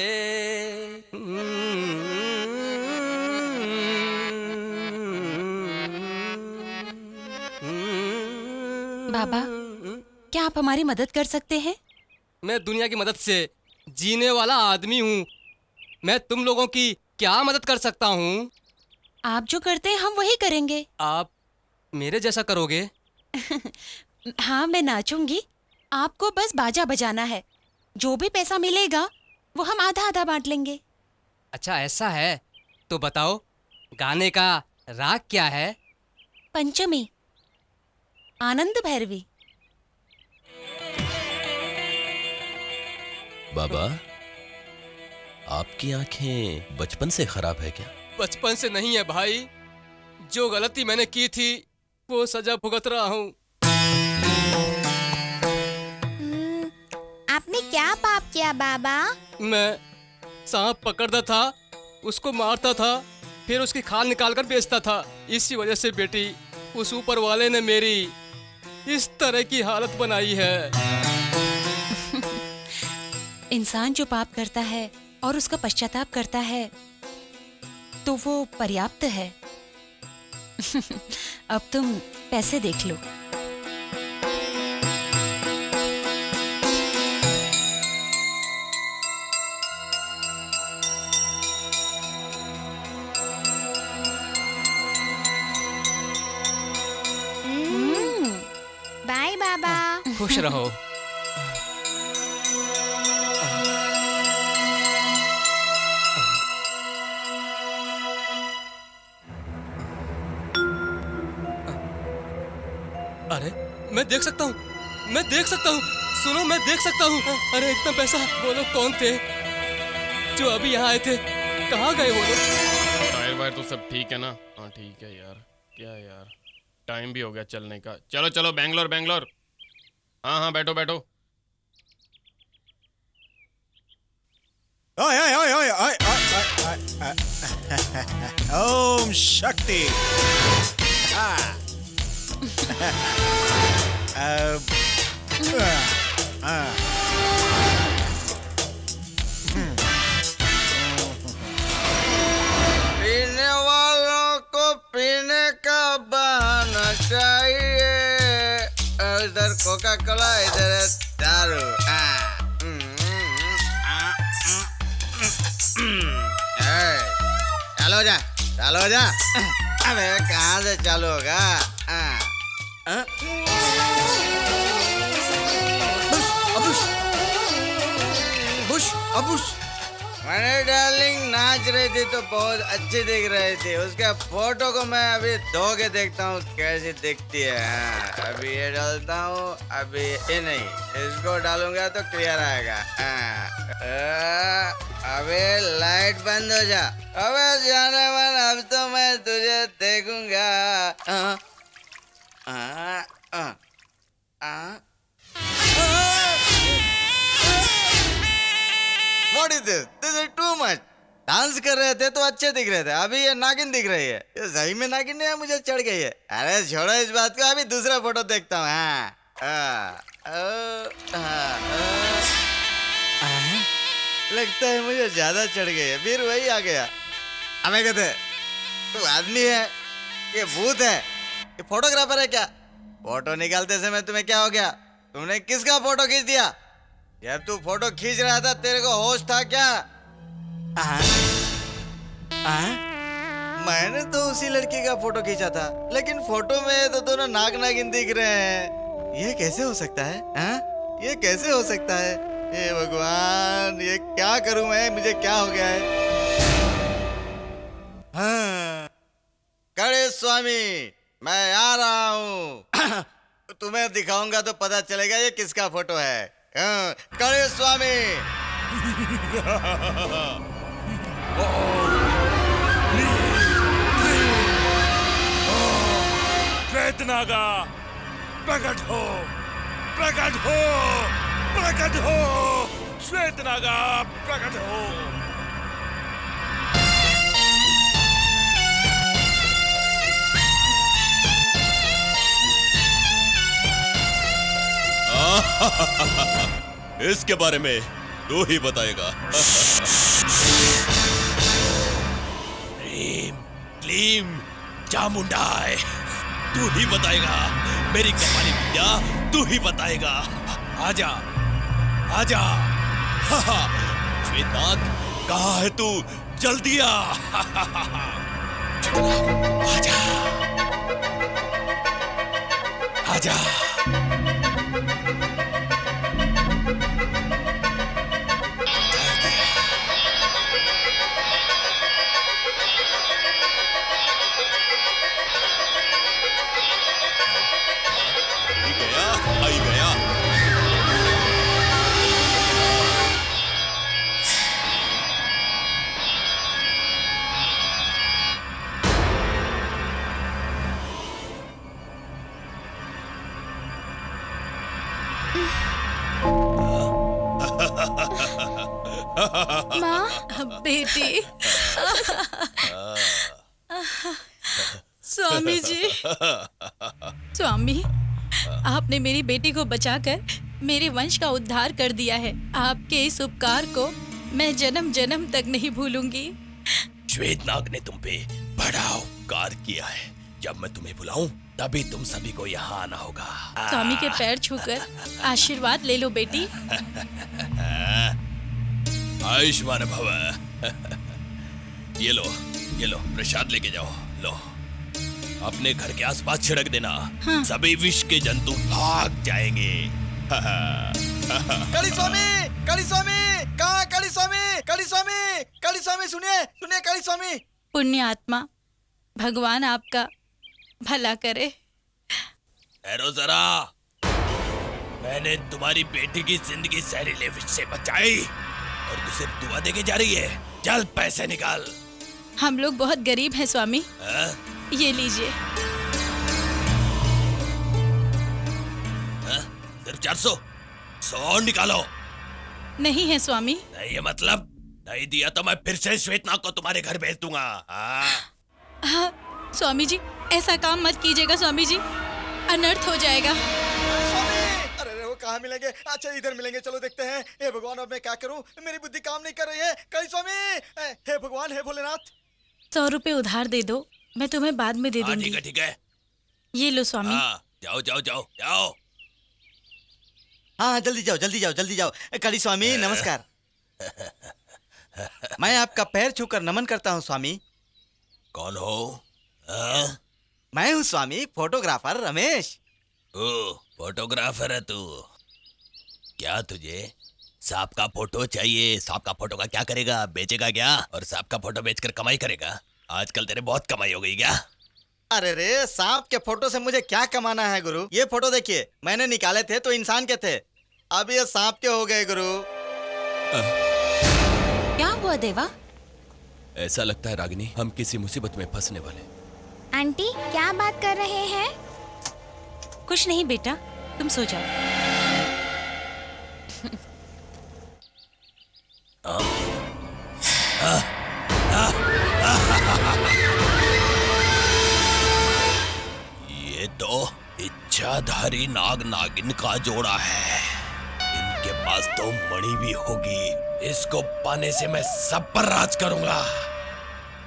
बाबा, क्या आप हमारी मदद कर सकते हैं? मैं दुनिया की मदद से जीने वाला आदमी हूँ, मैं तुम लोगों की क्या मदद कर सकता हूँ? आप जो करते हैं हम वही करेंगे। आप मेरे जैसा करोगे? हाँ, मैं नाचूंगी, आपको बस बाजा बजाना है। जो भी पैसा मिलेगा वो हम आधा आधा बांट लेंगे। अच्छा ऐसा है, तो बताओ गाने का राग क्या है? पंचमी, आनंद भैरवी। बाबा, आपकी आंखें बचपन से खराब है क्या? बचपन से नहीं है भाई, जो गलती मैंने की थी वो सजा भुगत रहा हूँ। आपने क्या पाप किया बाबा? मैं सांप पकड़ता था, उसको मारता था, फिर उसकी खाल निकाल कर बेचता था। इसी वजह से बेटी, उस ऊपर वाले ने मेरी इस तरह की हालत बनाई है। इंसान जो पाप करता है और उसका पश्चाताप करता है तो वो पर्याप्त है। अब तुम पैसे देख लो। बाय बाबा। खुश रहो। अरे मैं देख सकता हूँ, मैं देख सकता हूँ, सुनो मैं देख सकता हूँ। अरे इतना पैसा, वो लोग कौन थे जो अभी यहाँ आए थे? कहाँ गए वो लोग? टायर वायर तो सब ठीक है ना? हाँ ठीक है यार, क्या यार, टाइम भी हो गया चलने का। चलो चलो बैंगलोर बैंगलोर। हाँ हाँ बैठो बैठो। ओए ओए ओए ओए ओए ओए ओम शक्ति। पीने वालों को पीने का बहाना चाहिए। इधर कोका कोला, इधर दारू। चालो जा, चालो जा। अबे कहाँ से चालू होगा? बुश, अबुश। मैंने डार्लिंग नाच रही थी तो बहुत अच्छी दिख रही थी। उसके फोटो को मैं अभी धो के देखता हूँ कैसी दिखती है। अभी ये डालता हूँ, अभी ये नहीं, इसको डालूंगा तो क्लियर आएगा। अबे लाइट बंद हो जा। अबे जाने मन, अब तो मैं तुझे देखूंगा। What is this? This is too much. Dance कर रहे थे तो अच्छे दिख रहे थे, अभी ये नागिन दिख रही है। ये सही में नागिन नहीं है, मुझे चढ़ गई है। अरे छोड़ो इस बात को, अभी दूसरा फोटो देखता हूँ। लगता है मुझे ज्यादा चढ़ गई है, फिर वही आ गया। हमें कहते तू आदमी है ये भूत है ये फोटोग्राफर है क्या? फोटो निकालते समय तुम्हें क्या हो गया? तुमने किसका फोटो खींच दिया? जब तू फोटो खींच रहा था तेरे को होश था क्या? मैंने तो उसी लड़की का फोटो खींचा था, लेकिन फोटो में तो दोनों नाग नागिन दिख रहे हैं। ये कैसे हो सकता है? ये कैसे हो सकता है? हे भगवान, ये क्या करूं मैं? मुझे क्या हो गया है? कड़े स्वामी, मैं आ रहा हूँ। तुम्हें दिखाऊंगा तो पता चलेगा ये किसका फोटो है। कड़े स्वामी। श्वेतनागा प्रकट हो, प्रकट हो, प्रकट हो, श्वेतनागा प्रकट हो। इसके बारे में तू ही बताएगा। क्लीम क्लीम चामुंडाय, तू ही बताएगा। मेरी कपाली विद्या तू ही बताएगा। आजा आजा। श्वेतनाग कहाँ है तू? जल्दी आ। आजा आजा। आई गया। माँ, बेटी। स्वामी जी, स्वामी, आपने मेरी बेटी को बचाकर मेरे वंश का उद्धार कर दिया है। आपके इस उपकार को मैं जन्म जन्म तक नहीं भूलूंगी। श्वेतनाग ने तुम पे बड़ा उपकार किया है। जब मैं तुम्हें बुलाऊं तभी तुम सभी को यहाँ आना होगा। स्वामी के पैर छूकर आशीर्वाद ले लो बेटी। आयुष्मान भव। ये लो प्रसाद लेके जाओ। लो, अपने घर के आसपास छिड़क देना। हाँ। सभी विष के जंतु भाग जाएंगे। कड़ी स्वामी, कड़ी स्वामी, कहाँ कड़ी स्वामी, कड़ी स्वामी, कड़ी स्वामी, सुनिए सुनिए कड़ी स्वामी। पुण्य आत्मा, भगवान आपका भला करे। ठहरो जरा, मैंने तुम्हारी बेटी की जिंदगी जहरीले विष से बचाई और तू सिर्फ दुआ देके जा रही है। चल पैसे निकाल। हम लोग बहुत गरीब हैं स्वामी। हाँ? ये लीजिए। हाँ? सिर्फ 400? 100 निकालो। नहीं है स्वामी। नहीं है मतलब? नहीं दिया तो मैं फिर से श्वेतनाग को तुम्हारे घर भेज दूंगा। हाँ, स्वामी जी ऐसा काम मत कीजिएगा स्वामी जी, अनर्थ हो जाएगा। अरे वो कहाँ मिलेंगे? अच्छा इधर मिलेंगे, चलो देखते हैं। हे भगवान, अब मैं क्या करूं? मेरी बुद्धि काम नहीं कर रही है। कड़ी स्वामी, हे भगवान, हे भोलेनाथ। 100 रुपए उधार दे दो, मैं तुम्हें बाद में दे दूंगी। ठीक है। ये लो स्वामी। हाँ, जाओ जाओ जाओ जाओ। हाँ जल्दी जाओ, जल्दी जाओ, जल्दी जाओ। कड़ी स्वामी नमस्कार। मैं आपका पैर छूकर नमन करता हूँ स्वामी। कौन हो? मैं हूँ स्वामी, फोटोग्राफर रमेश। ओ, फोटोग्राफर है तू? क्या तुझे सांप का फोटो चाहिए? सांप का फोटो का क्या करेगा? बेचेगा क्या? और सांप का फोटो बेचकर कमाई करेगा? आजकल तेरे बहुत कमाई हो गई क्या? अरे रे, सांप के फोटो से मुझे क्या कमाना है गुरु? ये फोटो देखिए, मैंने निकाले थे तो इंसान के थे, अब ये सांप के हो गए गुरु। क्या हुआ देवा? ऐसा लगता है रागिनी हम किसी मुसीबत में फंसने वाले। आंटी क्या बात कर रहे हैं? कुछ नहीं बेटा, तुम सो जाओ। ये तो इच्छाधारी नाग नागिन का जोड़ा है। इनके पास तो मणि भी होगी। इसको पाने से मैं सब पर राज करूंगा।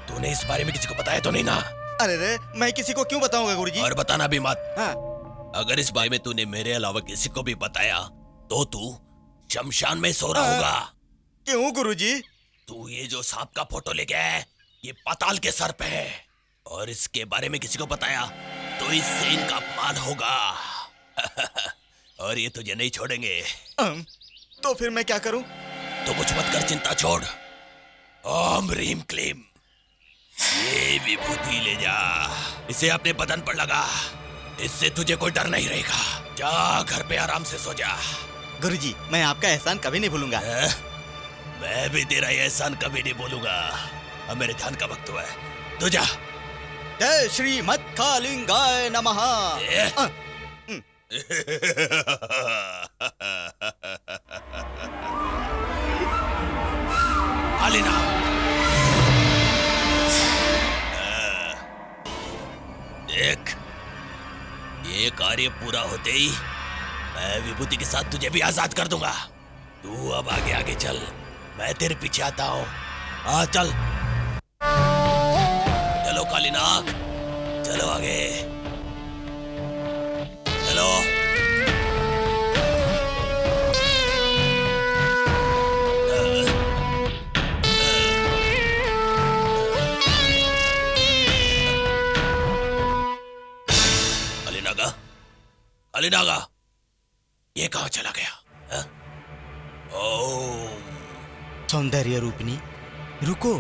तूने इस बारे में किसी को बताया तो नहीं ना? अरे रे, मैं किसी को क्यों बताऊंगा गुरुजी? और बताना भी मत। हाँ। अगर इस बारे में तूने मेरे अलावा किसी को भी बताया तो तू शमशान में सो रहा होगा। क्यों गुरुजी? तू ये जो सांप का फोटो लेके आया है, ये पाताल के सर पे है, और इसके बारे में किसी को बताया तो इससे इनका अपमान होगा। और ये तुझे नहीं छोड़ेंगे। तो फिर मैं क्या करूं? तो कुछ मत कर, चिंता छोड़। ओम रीम क्लीम, ये विभूति ले जा, इसे अपने बदन पर लगा। इससे तुझे कोई डर नहीं रहेगा। जा घर पे आराम से सो जा। गुरुजी, मैं आपका एहसान कभी नहीं भूलूंगा। मैं भी तेरा एहसान कभी नहीं भूलूंगा। अब मेरे ध्यान का वक्त हुआ है, तू जा। जय श्री मत्कालिंगाय नमः। आलिना, देख, ये कार्य पूरा होते ही मैं विभूति के साथ तुझे भी आजाद कर दूंगा। तू अब आगे आगे चल, मैं तेरे पीछे आता हूँ। हाँ चल, चलो कालीनाग, चलो आगे चलो। अलीनागा, ये कहाँ चला गया? ओम सौंदर्य रूपिणी, रुको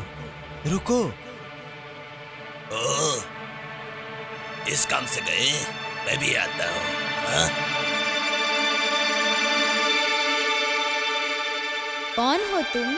रुको। इस काम से गए, मैं भी आता हूँ। कौन हो तुम?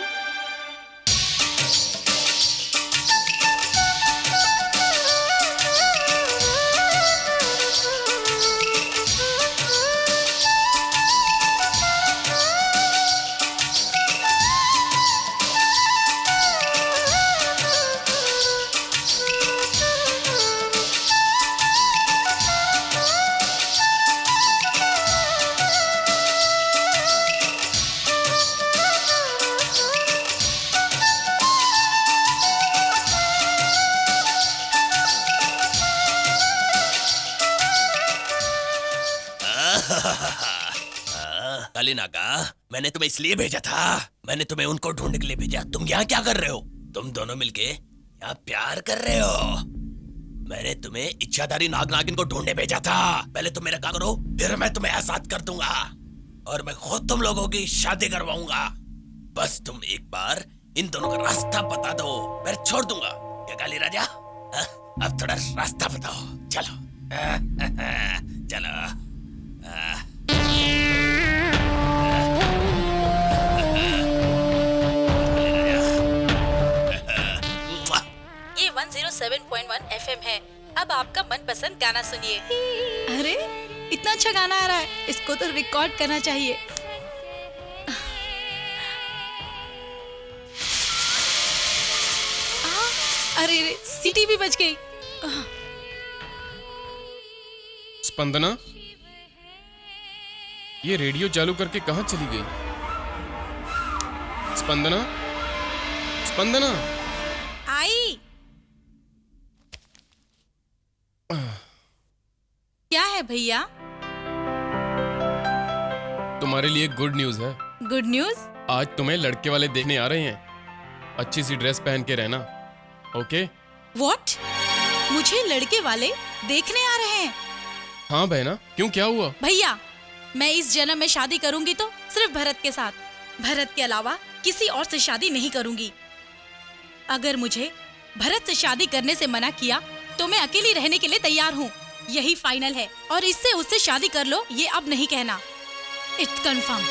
काली नागा, मैंने तुम्हें इसलिए भेजा था। मैंने तुम्हें उनको ढूंढने के लिए भेजा। तुम यहाँ क्या कर रहे हो? तुम दोनों मिलके यहाँ प्यार कर रहे हो। मैंने तुम्हें इच्छाधारी नाग नागिन को ढूंढने भेजा था। पहले तुम मेरा काम करो, फिर मैं तुम्हें आजाद कर दूंगा और मैं खुद तुम लोगों की शादी करवाऊंगा। बस तुम एक बार इन दोनों का रास्ता बता दो, मैं छोड़ दूंगा। क्या काली राजा, अब थोड़ा रास्ता बताओ। चलो चलो। ये 107.1 FM है। अब आपका मनपसंद गाना सुनिए। अरे इतना अच्छा गाना आ रहा है, इसको तो रिकॉर्ड करना चाहिए। अरे सीटी भी बज गई। स्पंदना, ये रेडियो चालू करके कहाँ चली गई? स्पंदना, स्पंदना। आई। क्या है भैया? तुम्हारे लिए गुड न्यूज है। Good news? आज तुम्हें लड़के वाले देखने आ रहे हैं। अच्छी सी ड्रेस पहन के रहना, ओके? व्हाट? मुझे लड़के वाले देखने आ रहे हैं? हाँ बहना, क्यों, क्या हुआ? भैया, मैं इस जन्म में शादी करूंगी तो सिर्फ भरत के साथ। भरत के अलावा किसी और से शादी नहीं करूंगी। अगर मुझे भरत से शादी करने से मना किया तो मैं अकेली रहने के लिए तैयार हूँ। यही फाइनल है और इससे उससे शादी कर लो ये अब नहीं कहना। It's confirm.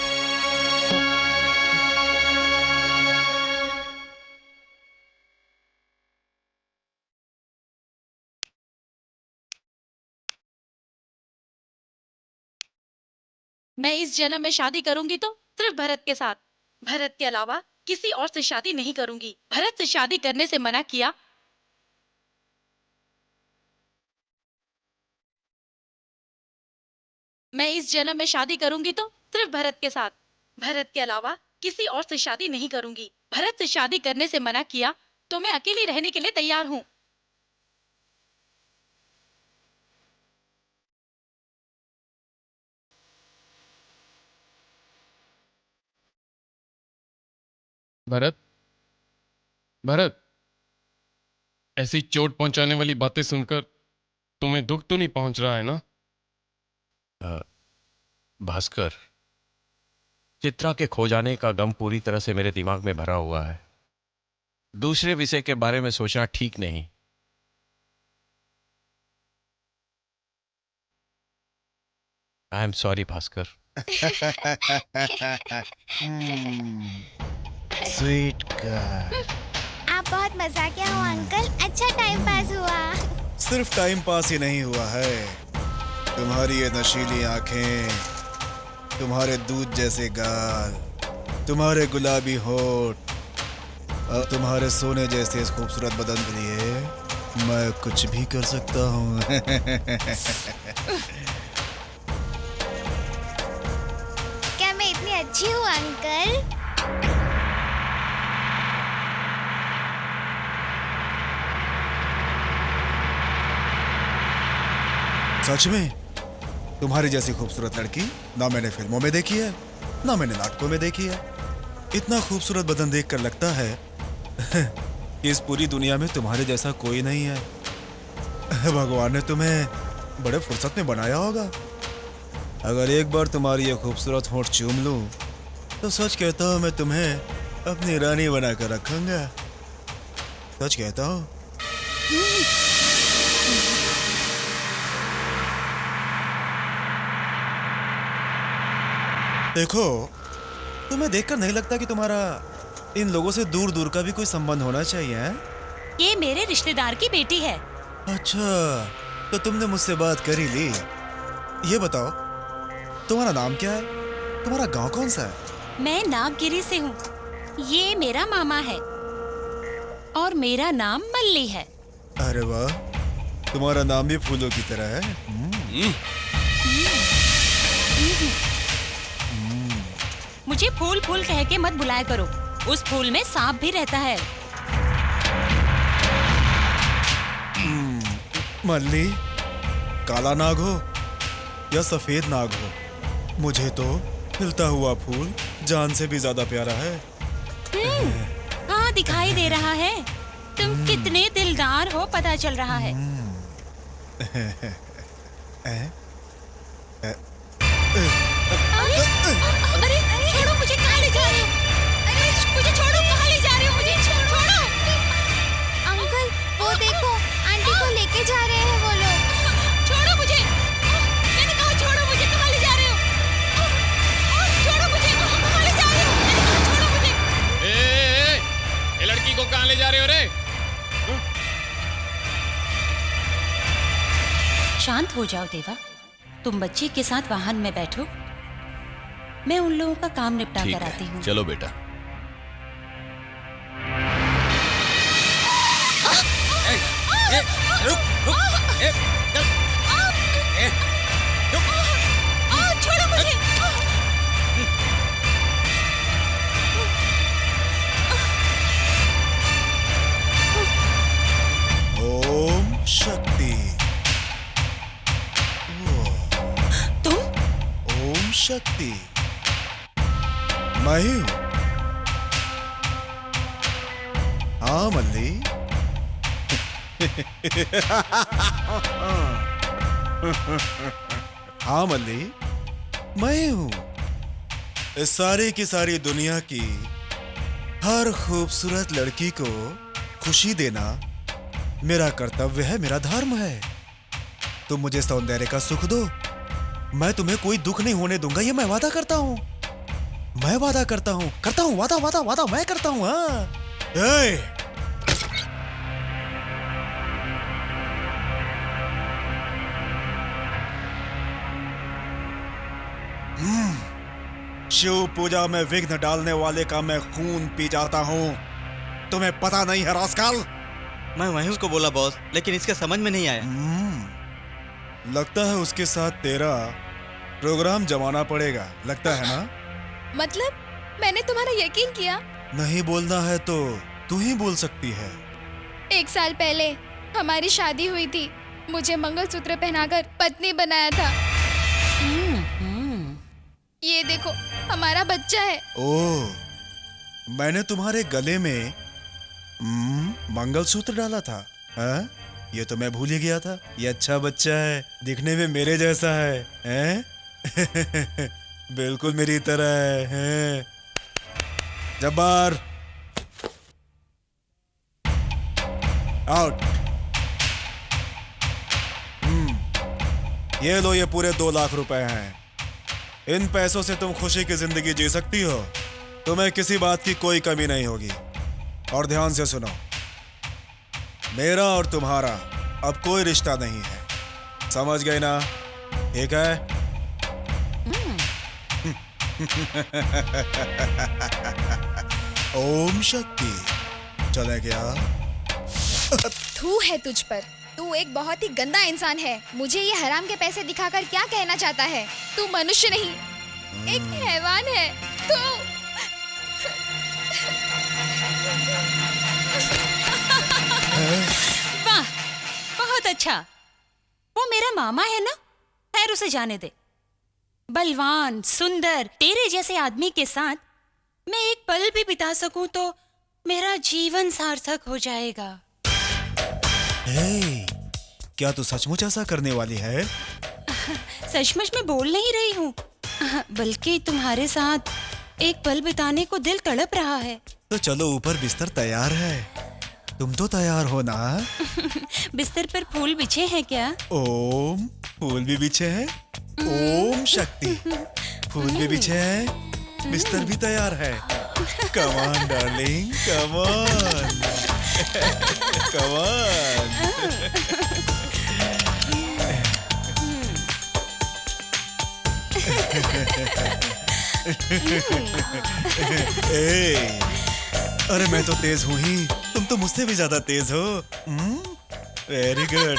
मैं इस जन्म में शादी करूंगी तो सिर्फ भरत के साथ। भरत के अलावा किसी और से शादी नहीं करूंगी। भरत से शादी करने से मना किया मैं इस जन्म में शादी करूंगी तो सिर्फ भरत के साथ। भरत के अलावा किसी और से शादी नहीं करूंगी। भरत से शादी करने से मना किया तो मैं अकेली रहने के लिए तैयार हूँ। भरत, भरत, ऐसी चोट पहुंचाने वाली बातें सुनकर तुम्हें दुख तो नहीं पहुंच रहा है ना? भास्कर, चित्रा के खो जाने का गम पूरी तरह से मेरे दिमाग में भरा हुआ है। दूसरे विषय के बारे में सोचना ठीक नहीं। I am sorry Bhaskar. Sweet girl. आप बहुत मजाकिया हो अंकल। अच्छा टाइम पास हुआ। सिर्फ टाइम पास ही नहीं हुआ है, तुम्हारी ये नशीली आंखें, तुम्हारे दूध जैसे गाल, तुम्हारे गुलाबी होठ और तुम्हारे सोने जैसे इस खूबसूरत बदन के लिए मैं कुछ भी कर सकता हूँ। क्या मैं इतनी अच्छी हूँ अंकल? सच में? तुम्हारी जैसी खूबसूरत लड़की ना मैंने फिल्मों में देखी है ना मैंने नाटकों में देखी है। इतना खूबसूरत बदन देखकर लगता है कि इस पूरी दुनिया में तुम्हारे जैसा कोई नहीं है। भगवान ने तुम्हें बड़े फुर्सत में बनाया होगा। अगर एक बार तुम्हारी ये खूबसूरत होंठ चूम लूं तो सच कहता हूँ मैं तुम्हें अपनी रानी बनाकर रखूंगा। सच कहता हूँ। देखो, तुम्हें देखकर नहीं लगता कि तुम्हारा इन लोगों से दूर दूर का भी कोई संबंध होना चाहिए है? ये मेरे रिश्तेदार की बेटी है। अच्छा, तो तुमने मुझसे बात कर ही ली। ये बताओ, तुम्हारा नाम क्या है? तुम्हारा गांव कौन सा है? मैं नागगिरी से हूँ। ये मेरा मामा है और मेरा नाम मल्ली है। अरे वाह, तुम्हारा नाम भी फूलों की तरह है। मुझे फूल फूल कह के मत बुलाया करो। उस फूल में सांप भी रहता है। मल्ली, काला नाग हो या सफेद नाग हो, मुझे तो खिलता हुआ फूल जान से भी ज्यादा प्यारा है। हाँ, दिखाई दे रहा है। तुम कितने दिलदार हो पता चल रहा है। अरे छोड़ो मुझे, कहाँ ले जा रहे हो? अरे मुझे छोड़ो, कहाँ ले जा रहे हो? मुझे छोड़ो। अंकल वो देखो, आंटी को लेके जा रहे हैं वो लोग। छोड़ो मुझे, मैंने कहा छोड़ो मुझे, कहाँ ले जा रहे हो? छोड़ो मुझे, कहाँ ले जा रहे हो? मैंने कहा छोड़ो मुझे। ये लड़की को कहाँ ले जा रहे हो रे? शांत हो जाओ देवा। तुम बच्ची के साथ वाहन में बैठो, मैं उन लोगों का काम निपटा कर आती हूँ। चलो बेटा। छोड़ो मुझे। ओम शक्ति। ओम शक्ति। मैं ही हूं। हाँ मल्ली। हाँ मल्ली, मैं ही हूं। इस सारी की सारी दुनिया की हर खूबसूरत लड़की को खुशी देना मेरा कर्तव्य है, मेरा धर्म है। तुम मुझे सौंदर्य का सुख दो, मैं तुम्हें कोई दुख नहीं होने दूंगा, ये मैं वादा करता हूं। मैं वादा करता हूं, वादा वादा वादा मैं करता हूं। हाँ शिव पूजा में विघ्न डालने वाले का मैं खून पी जाता हूं। तुम्हें पता नहीं है रास्कल? मैं वहीं उसको बोला बॉस, लेकिन इसका समझ में नहीं आया। लगता है उसके साथ तेरा प्रोग्राम जमाना पड़ेगा, लगता है ना? मतलब मैंने तुम्हारा यकीन किया? नहीं बोलना है तो तू ही बोल सकती है। 1 साल पहले हमारी शादी हुई थी, मुझे मंगलसूत्र पहनाकर पत्नी बनाया था। ये देखो हमारा बच्चा है। ओह, मैंने तुम्हारे गले में मंगलसूत्र डाला था। हाँ? ये तो मैं भूल ही गया था। ये अच्छा बच्चा है, दिखने में मेरे जैसा है, हैं? बिल्कुल मेरी तरह है, हैं? जब्बार आउट। ये लो, ये पूरे 2 लाख रुपए हैं। इन पैसों से तुम खुशी की जिंदगी जी सकती हो, तुम्हें किसी बात की कोई कमी नहीं होगी। और ध्यान से सुनो, मेरा और तुम्हारा अब कोई रिश्ता नहीं है, समझ गए ना? ठीक है? ओम शक्ति। चले क्या? थू है तुझ पर, तू एक बहुत ही गंदा इंसान है। मुझे ये हराम के पैसे दिखाकर क्या कहना चाहता है? तू मनुष्य नहीं, एक हैवान है तू। वाह, बहुत अच्छा। वो मेरा मामा है ना, खैर उसे जाने दे। बलवान, सुंदर, तेरे जैसे आदमी के साथ मैं एक पल भी बिता सकूं तो मेरा जीवन सार्थक हो जाएगा। क्या तू सचमुच ऐसा करने वाली है? सचमुच में बोल नहीं रही हूँ, बल्कि तुम्हारे साथ एक पल बिताने को दिल तड़प रहा है। तो चलो, ऊपर बिस्तर तैयार है, तुम तो तैयार हो ना? बिस्तर पर फूल बिछे हैं क्या? ओम, फूल भी बिछे हैं। ओम शक्ति, फूल भी बिछे हैं, बिस्तर भी तैयार है। Come on darling, come on, come on. अरे मैं तो तेज हूँ ही, तुम तो मुझसे भी ज्यादा तेज हो। Very good.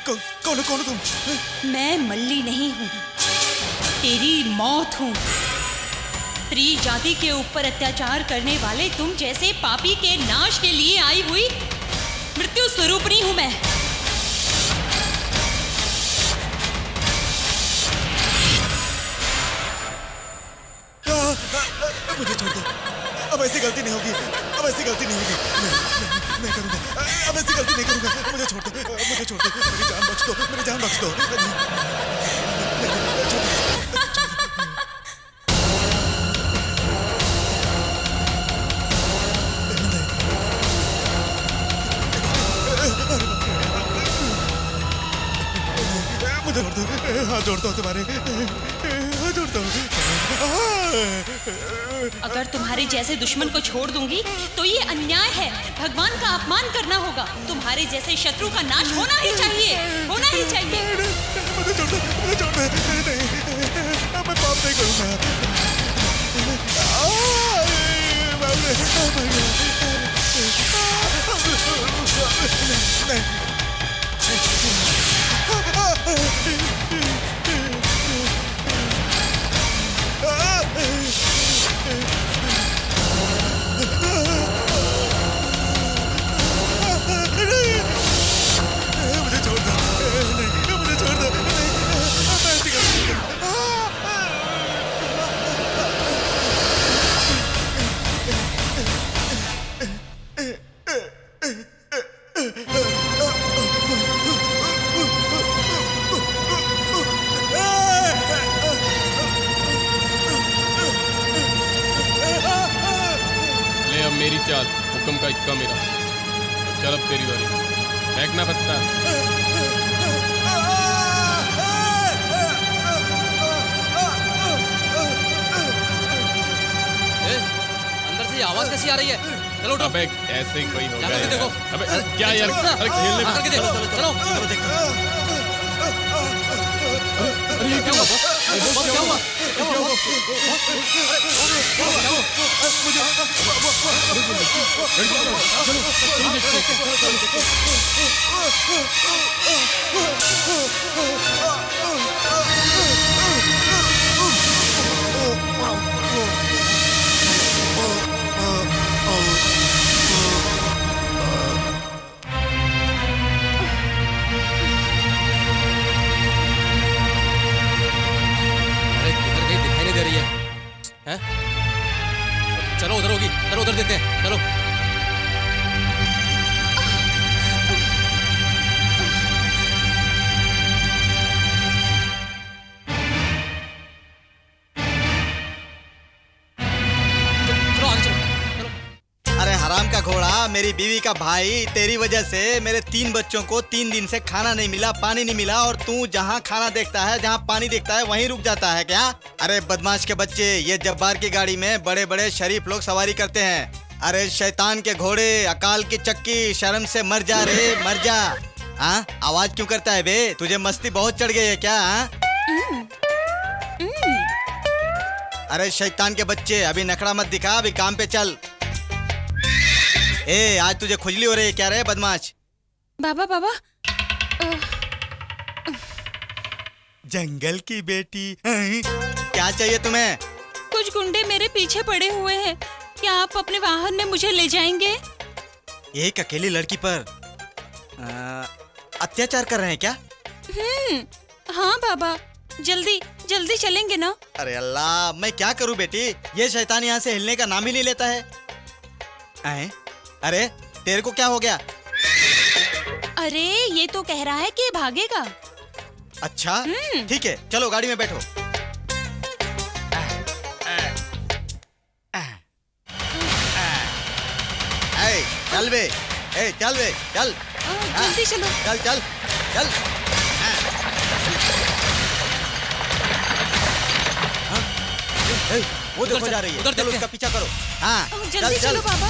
कौन हो तुम? मैं मल्ली नहीं हूँ, तेरी मौत हूँ। स्त्री जाति के ऊपर अत्याचार करने वाले तुम जैसे पापी के नाश के लिए आई हुई मृत्यु स्वरूपणी हूँ मैं। मुझे छोड़ दो, अब ऐसी गलती नहीं होगी, अब ऐसी गलती नहीं होगी, नहीं करूंगा, अब ऐसी गलती नहीं करूंगा। मुझे छोड़ दो, मुझे छोड़ दो, मेरी जान बख्श दो, मेरी जान बख्श दो। मुझे छोड़ दो, हाथ जोड़ता हूँ तुम्हारे, हाथ जोड़ता हूँ। अगर तुम्हारे जैसे दुश्मन को छोड़ दूंगी तो ये अन्याय है, भगवान का अपमान करना होगा। तुम्हारे जैसे शत्रु का नाश होना ही चाहिए, होना ही चाहिए। मुझे छोड़ दो, मुझे छोड़ दो, नहीं, मैं पाप नहीं करूंगा। मुझे छोड़ दो, नहीं, मुझे छोड़ दो, मैं ऐसी गलती नहीं करूंगा। ले अब मेरी चाल, हुक्म का इक्का मेरा। चल अब तेरी बारी, फेंकना पत्ता। अंदर से ये आवाज कैसी आ रही है? चलो उठो। अबे ऐसे ही कोई होगा जाकर देखो। अबे क्या यार, अरे खेलने में आकर के देखो, चलो देखो। अरे ये क्या हुआ? क्या हुआ? क्या हुआ? दे रही है, हैं? चलो उधर होगी, चलो उधर देखते हैं, चलो। चलो आगे चलो। अरे हराम का घोड़ा, मेरी बीवी का भाई, तेरी वजह से मेरे 3 बच्चों को 3 दिन से खाना नहीं मिला, पानी नहीं मिला, और तू जहाँ खाना देखता है, जहाँ पानी देखता है, वहीं रुक जाता है क्या? अरे बदमाश के बच्चे, ये जब्बार की गाड़ी में बड़े बड़े शरीफ लोग सवारी करते हैं। अरे शैतान के घोड़े, अकाल की चक्की, शर्म से मर जा रे, मर जा। हाँ, आवाज क्यों करता है बे? तुझे मस्ती बहुत चढ़ गई है क्या? अरे शैतान के बच्चे, अभी नखड़ा मत दिखा, अभी काम पे चल। ए, आज तुझे खुजली हो रही है क्या रे बदमाश? बाबा बाबा, जंगल की बेटी, क्या चाहिए तुम्हें? कुछ गुंडे मेरे पीछे पड़े हुए हैं, क्या आप अपने वाहन में मुझे ले जाएंगे? एक अकेली लड़की पर अत्याचार कर रहे हैं क्या? हाँ बाबा, जल्दी जल्दी चलेंगे ना। अरे अल्लाह, मैं क्या करूं बेटी, ये शैतान यहाँ से हिलने का नाम ही नहीं लेता है। अरे तेरे को क्या हो गया? अरे ये तो कह रहा है कि भागेगा। अच्छा ठीक है, चलो गाड़ी में बैठो। चल बे, चल बे, चल जल्दी चलो, चल चल चल। वो देखो जा रही है, चलो उसका पीछा करो। हाँ जल्दी चलो बाबा।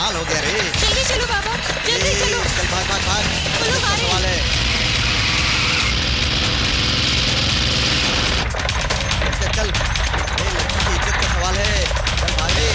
कमाल हो गया रे। जल्दी चलो बाबा, जल्दी चलो। चल भाग भाग भाग, सवाल है। चल, लड़की की इज्जत का सवाल है, चल भागे।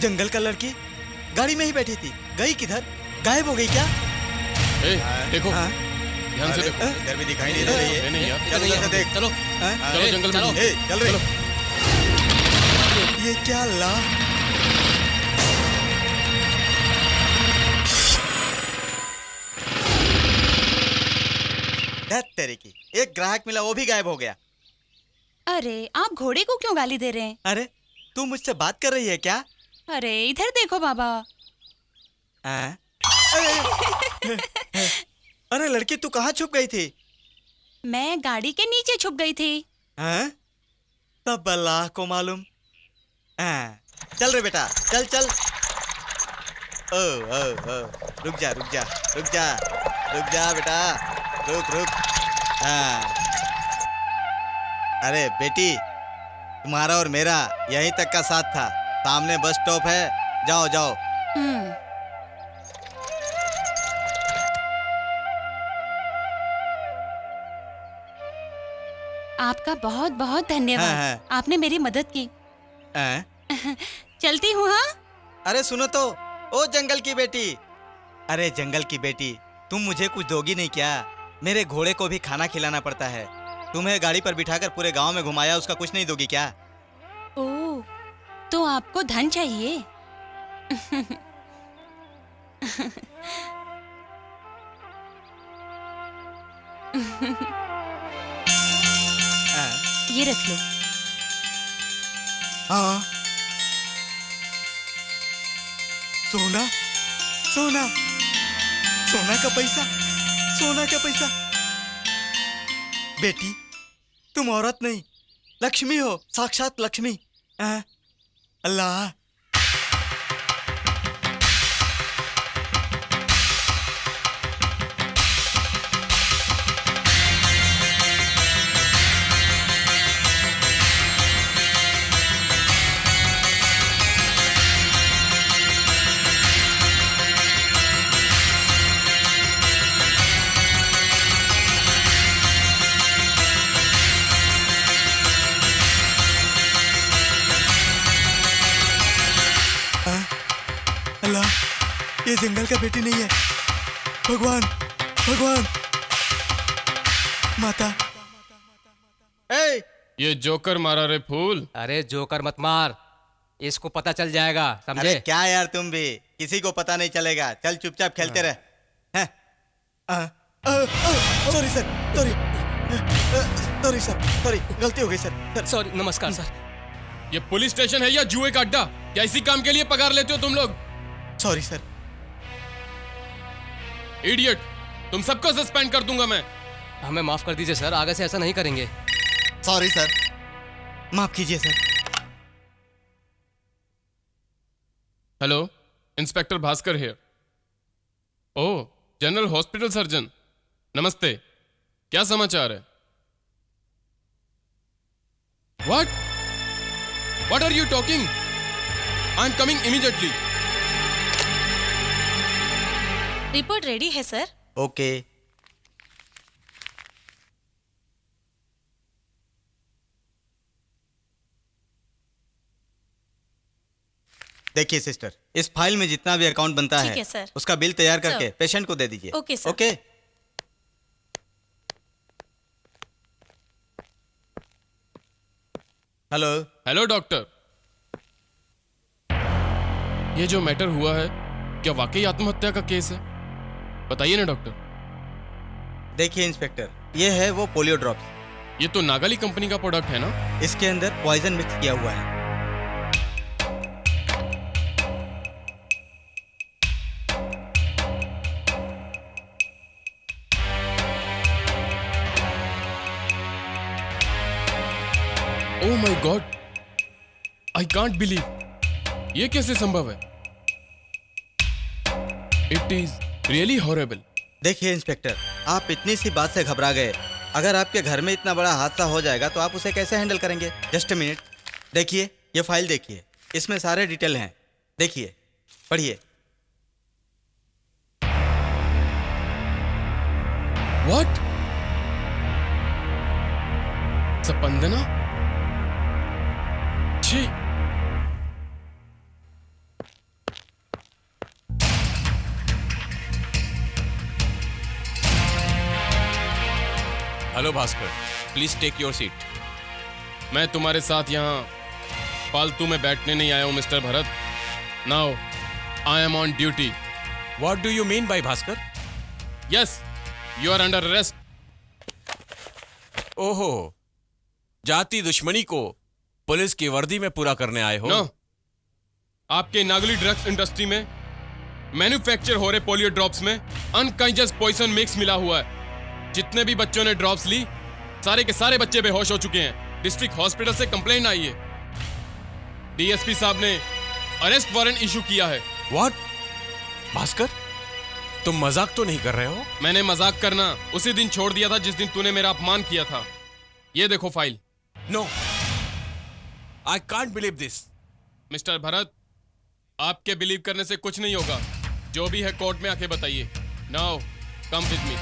जंगल का लड़की गाड़ी में ही बैठी थी, गई किधर? गायब हो गई क्या? ए, देखो ध्यान से देखो, इधर भी दिखाई नहीं दे रही है। नहीं यार, चलो इधर से देख। चलो चलो जंगल में ए, चल रही। ये क्या ला? तेरे की एक ग्राहक मिला, वो भी गायब हो गया। अरे आप घोड़े को क्यों गाली दे रहे हैं? अरे तू मुझसे बात कर रही है क्या? अरे इधर देखो बाबा। अरे लड़की तू कहाँ छुप गई थी? मैं गाड़ी के नीचे छुप गई थी। तब अल्लाह को मालूम। चल रे बेटा, चल चल। ओ ओ ओ, रुक जा रुक जा रुक जा रुक जा बेटा, रुक रुक। अरे बेटी, तुम्हारा और मेरा यहीं तक का साथ था। सामने बस स्टॉप है, जाओ जाओ। आपका बहुत बहुत धन्यवाद। आपने मेरी मदद की। चलती हूँ। हाँ अरे सुनो तो, ओ जंगल की बेटी। अरे जंगल की बेटी, तुम मुझे कुछ दोगी नहीं क्या? मेरे घोड़े को भी खाना खिलाना पड़ता है। तुम्हें गाड़ी पर बिठाकर पूरे गांव में घुमाया, उसका कुछ नहीं दोगी क्या? ओह, तो आपको धन चाहिए? ये रख लो। हाँ, सोना सोना सोना का पैसा, सोना का पैसा। बेटी, तुम औरत नहीं, लक्ष्मी हो, साक्षात लक्ष्मी। अल्लाह। ये जंगल का बेटी नहीं है। भगवान भगवान, माता। ए! ये जोकर मारा रे फूल। अरे जोकर मत मार, इसको पता चल जाएगा, समझे? अरे क्या यार, तुम भी किसी को पता नहीं चलेगा। चल चुपचाप खेलते रह। Sorry sir, sorry sir, sorry, गलती हो गई सर। सॉरी। नमस्कार सर। ये पुलिस स्टेशन है या जुए का अड्डा? क्या इसी काम के लिए पगार लेते हो तुम लोग? Sorry sir. इडियट, तुम सबको सस्पेंड कर दूंगा मैं। हमें माफ कर दीजिए सर, आगे से ऐसा नहीं करेंगे। सॉरी सर, माफ कीजिए sir. Hello, inspector Bhaskar here. Oh, general hospital surgeon, नमस्ते। क्या समाचार है? What? What are you talking? I am coming immediately. Report ready है सर। ओके। देखिए सिस्टर, इस फाइल में जितना भी अकाउंट बनता ठीक है सर। उसका बिल तैयार करके सर। पेशेंट को दे दीजिए। Okay sir. Okay. Hello. Hello doctor, ये जो मैटर हुआ है क्या वाकई आत्महत्या का केस है? बताइए ना डॉक्टर। देखिए इंस्पेक्टर, ये है वो पोलियो ड्रॉप्स। ये तो नागाली कंपनी का प्रोडक्ट है ना? इसके अंदर पॉइजन मिक्स किया हुआ है। Oh my God, I can't believe, ये कैसे संभव है? It is really horrible. देखिए इंस्पेक्टर, आप इतनी सी बात से घबरा गए। अगर आपके घर में इतना बड़ा हादसा हो जाएगा तो आप उसे कैसे हैंडल करेंगे? जस्ट अ मिनट, देखिए ये फाइल देखिए, इसमें सारे डिटेल हैं। देखिए, पढ़िए। व्हाट? स्पंदना? छी। Hello Bhaskar, please take your seat. मैं तुम्हारे साथ यहाँ फालतू में बैठने नहीं आया हूँ mister Bharat. Now I am on duty. What do you mean by Bhaskar? Yes, you are under arrest. ओहो, जाति दुश्मनी को पुलिस की वर्दी में पूरा करने आए हो? नो, आपके नागली ड्रग्स इंडस्ट्री में मैन्युफैक्चर हो रहे पोलियो ड्रॉप्स में अनकॉन्शियस पॉइजन मिक्स मिला हुआ है। जितने भी बच्चों ने ड्रॉप्स ली, सारे के सारे बच्चे बेहोश हो चुके हैं। डिस्ट्रिक्ट हॉस्पिटल से कंप्लेंट आई है। डीएसपी साहब ने अरेस्ट वारंट इशू किया है। व्हाट? भास्कर, तुम मजाक तो नहीं कर रहे हो? मैंने मजाक करना उसी दिन छोड़ दिया था जिस दिन तूने मेरा अपमान किया था। ये देखो file. No, I can't believe this. Mister Bharat, आपके बिलीव करने से कुछ नहीं होगा। जो भी है कोर्ट में आके बताइए। Now come with me.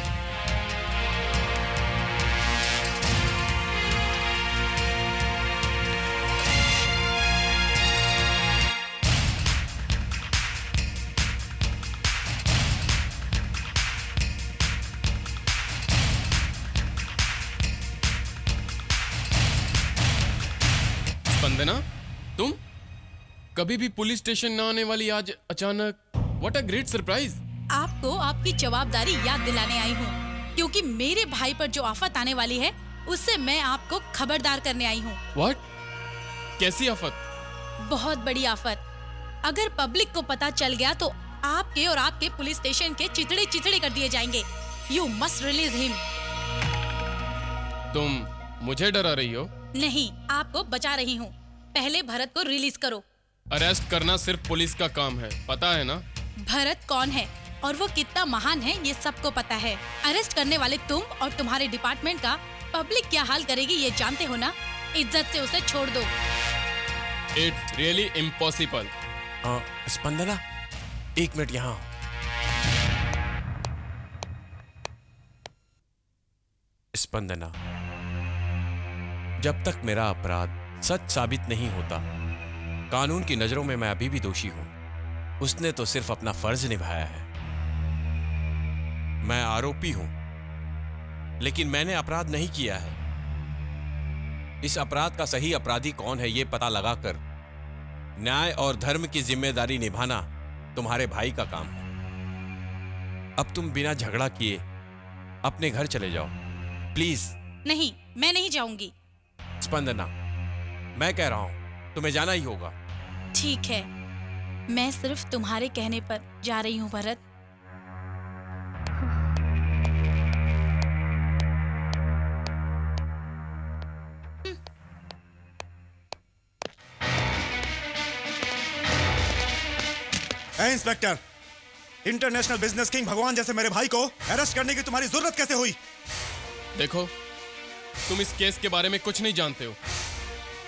Spandana, तुम कभी भी पुलिस स्टेशन ना आने वाली आज अचानक, व्हाट अ ग्रेट सरप्राइज। आपको आपकी जवाबदारी याद दिलाने आई हूँ, क्योंकि मेरे भाई पर जो आफत आने वाली है उससे मैं आपको खबरदार करने आई हूँ। व्हाट? कैसी आफत? बहुत बड़ी आफत। अगर पब्लिक को पता चल गया तो आपके और आपके पुलिस स्टेशन के चिथड़े चिथड़े कर दिए जाएंगे। You must release him. तुम मुझे डरा रही हो? नहीं, आपको बचा रही हूँ। पहले भरत को रिलीज करो। अरेस्ट करना सिर्फ पुलिस का काम है, पता है ना? भरत कौन है और वो कितना महान है ये सबको पता है। अरेस्ट करने वाले तुम और तुम्हारे डिपार्टमेंट का पब्लिक क्या हाल करेगी ये जानते हो ना। इज्जत से उसे छोड़ दो। It's really impossible. स्पंदना, एक मिनट यहाँ। स्पंदना, जब तक मेरा अपराध सच साबित नहीं होता, कानून की नजरों में मैं अभी भी दोषी हूं। उसने तो सिर्फ अपना फर्ज निभाया है। मैं आरोपी हूं, लेकिन मैंने अपराध नहीं किया है। इस अपराध का सही अपराधी कौन है ये पता लगाकर न्याय और धर्म की जिम्मेदारी निभाना तुम्हारे भाई का काम है। अब तुम बिना झगड़ा किए अपने घर चले जाओ, प्लीज। नहीं, मैं नहीं जाऊंगी। स्पंदना, मैं कह रहा हूं तुम्हें जाना ही होगा। ठीक है, मैं सिर्फ तुम्हारे कहने पर जा रही हूँ Bharat. Inspector, international business king भगवान जैसे मेरे भाई को अरेस्ट करने की तुम्हारी जरूरत कैसे हुई? देखो, तुम इस केस के बारे में कुछ नहीं जानते हो।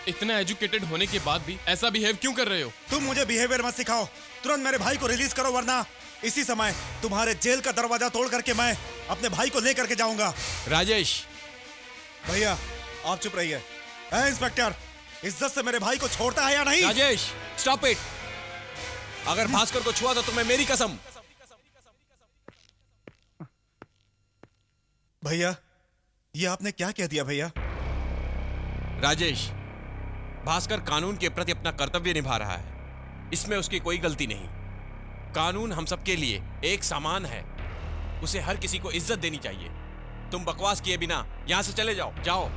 इतना एजुकेटेड होने के बाद भी ऐसा बिहेव क्यों कर रहे हो? तुम मुझे बिहेवियर मत सिखाओ। तुरंत मेरे भाई को रिलीज करो, वरना इसी समय तुम्हारे जेल का दरवाजा तोड़ करके मैं अपने भाई को लेकर के जाऊंगा। राजेश, भैया आप चुप रहिए। इंस्पेक्टर, इज्जत से मेरे भाई को छोड़ता है या नहीं? Rajesh, stop it. अगर भास्कर को छुआ तो तुम्हें मेरी कसम। भैया, ये आपने क्या कह दिया भैया? राजेश, भास्कर कानून के प्रति अपना कर्तव्य निभा रहा है। इसमें उसकी कोई गलती नहीं। कानून हम सबके लिए एक समान है। उसे हर किसी को इज्जत देनी चाहिए। तुम बकवास किए बिना यहां से चले जाओ। जाओ।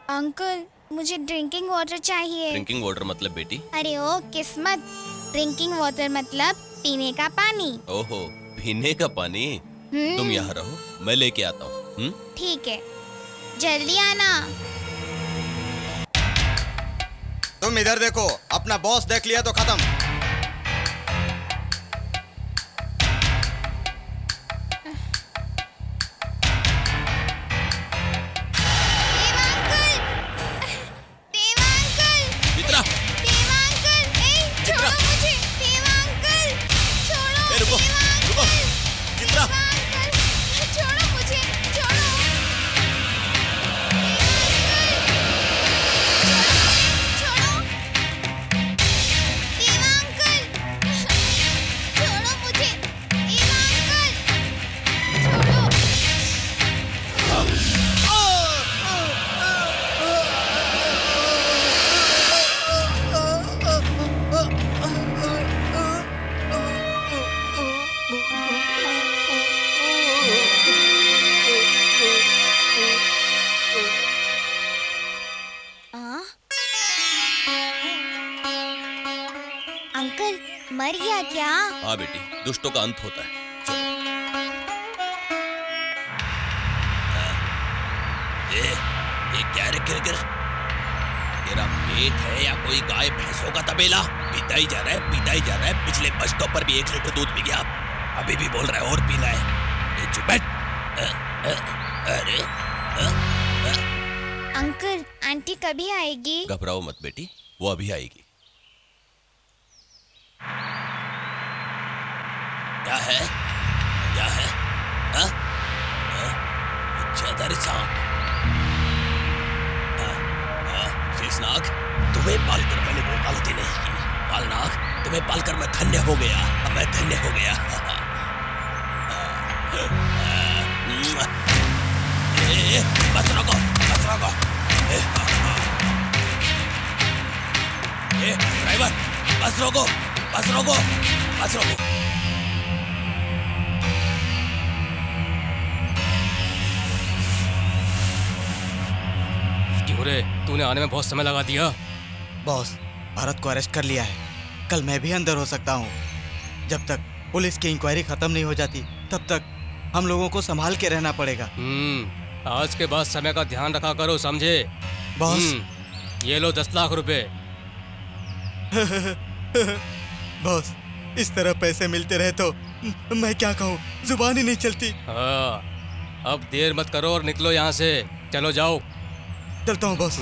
अंकल, मुझे ड्रिंकिंग वाटर चाहिए। ड्रिंकिंग वाटर मतलब बेटी? अरे ओ किस्मत, ड्रिंकिंग वाटर मतलब पीने का पानी। ओहो, पीने का पानी? तुम यहाँ रहो, मैं लेके आता हूँ। ठीक है, जल्दी आना। तुम इधर देखो, अपना बॉस देख लिया तो खत्म। देवा अंकल मर गया क्या? हाँ बेटी, दुष्टों का अंत होता है। चलो। ये क्या रे किरकिर? तेरा पेट है या कोई गाय भैंसों का तबेला? पीता ही जा रहा है, पीता ही जा रहा है। पिछले बस स्टॉप पर भी 1 लीटर दूध पी गया, अभी भी बोल रहा है और पीना है। ये चुप बैठ। अरे अंकल आंटी कभी आएगी? घबराओ मत बेटी, वो अभी आएगी। क्या है? क्या है? हाँ? चौधरी साहब, शेषनाग, तुम्हें पालकर मैंने वो गलती नहीं की। बालनाग, तुम्हें पालकर मैं धन्य हो गया, मैं धन्य हो गया। बस रोको, बस रोको। ड्राइवर, बस रोको, बस रोको, बस रोको। क्यों रे, तूने आने में बहुत समय लगा दिया। बॉस, भारत को अरेस्ट कर लिया है। कल मैं भी अंदर हो सकता हूँ। जब तक पुलिस की इंक्वायरी खत्म नहीं हो जाती तब तक हम लोगों को संभाल के रहना पड़ेगा। आज के बाद समय का ध्यान रखा करो, समझे? बॉस, ये लो 10 लाख रुपए। बॉस, इस तरह पैसे मिलते रहे तो मैं क्या कहूँ, जुबान ही नहीं चलती। हाँ, अब देर मत करो और निकलो यहाँ से। चलो जाओ। चलता हूँ बॉस।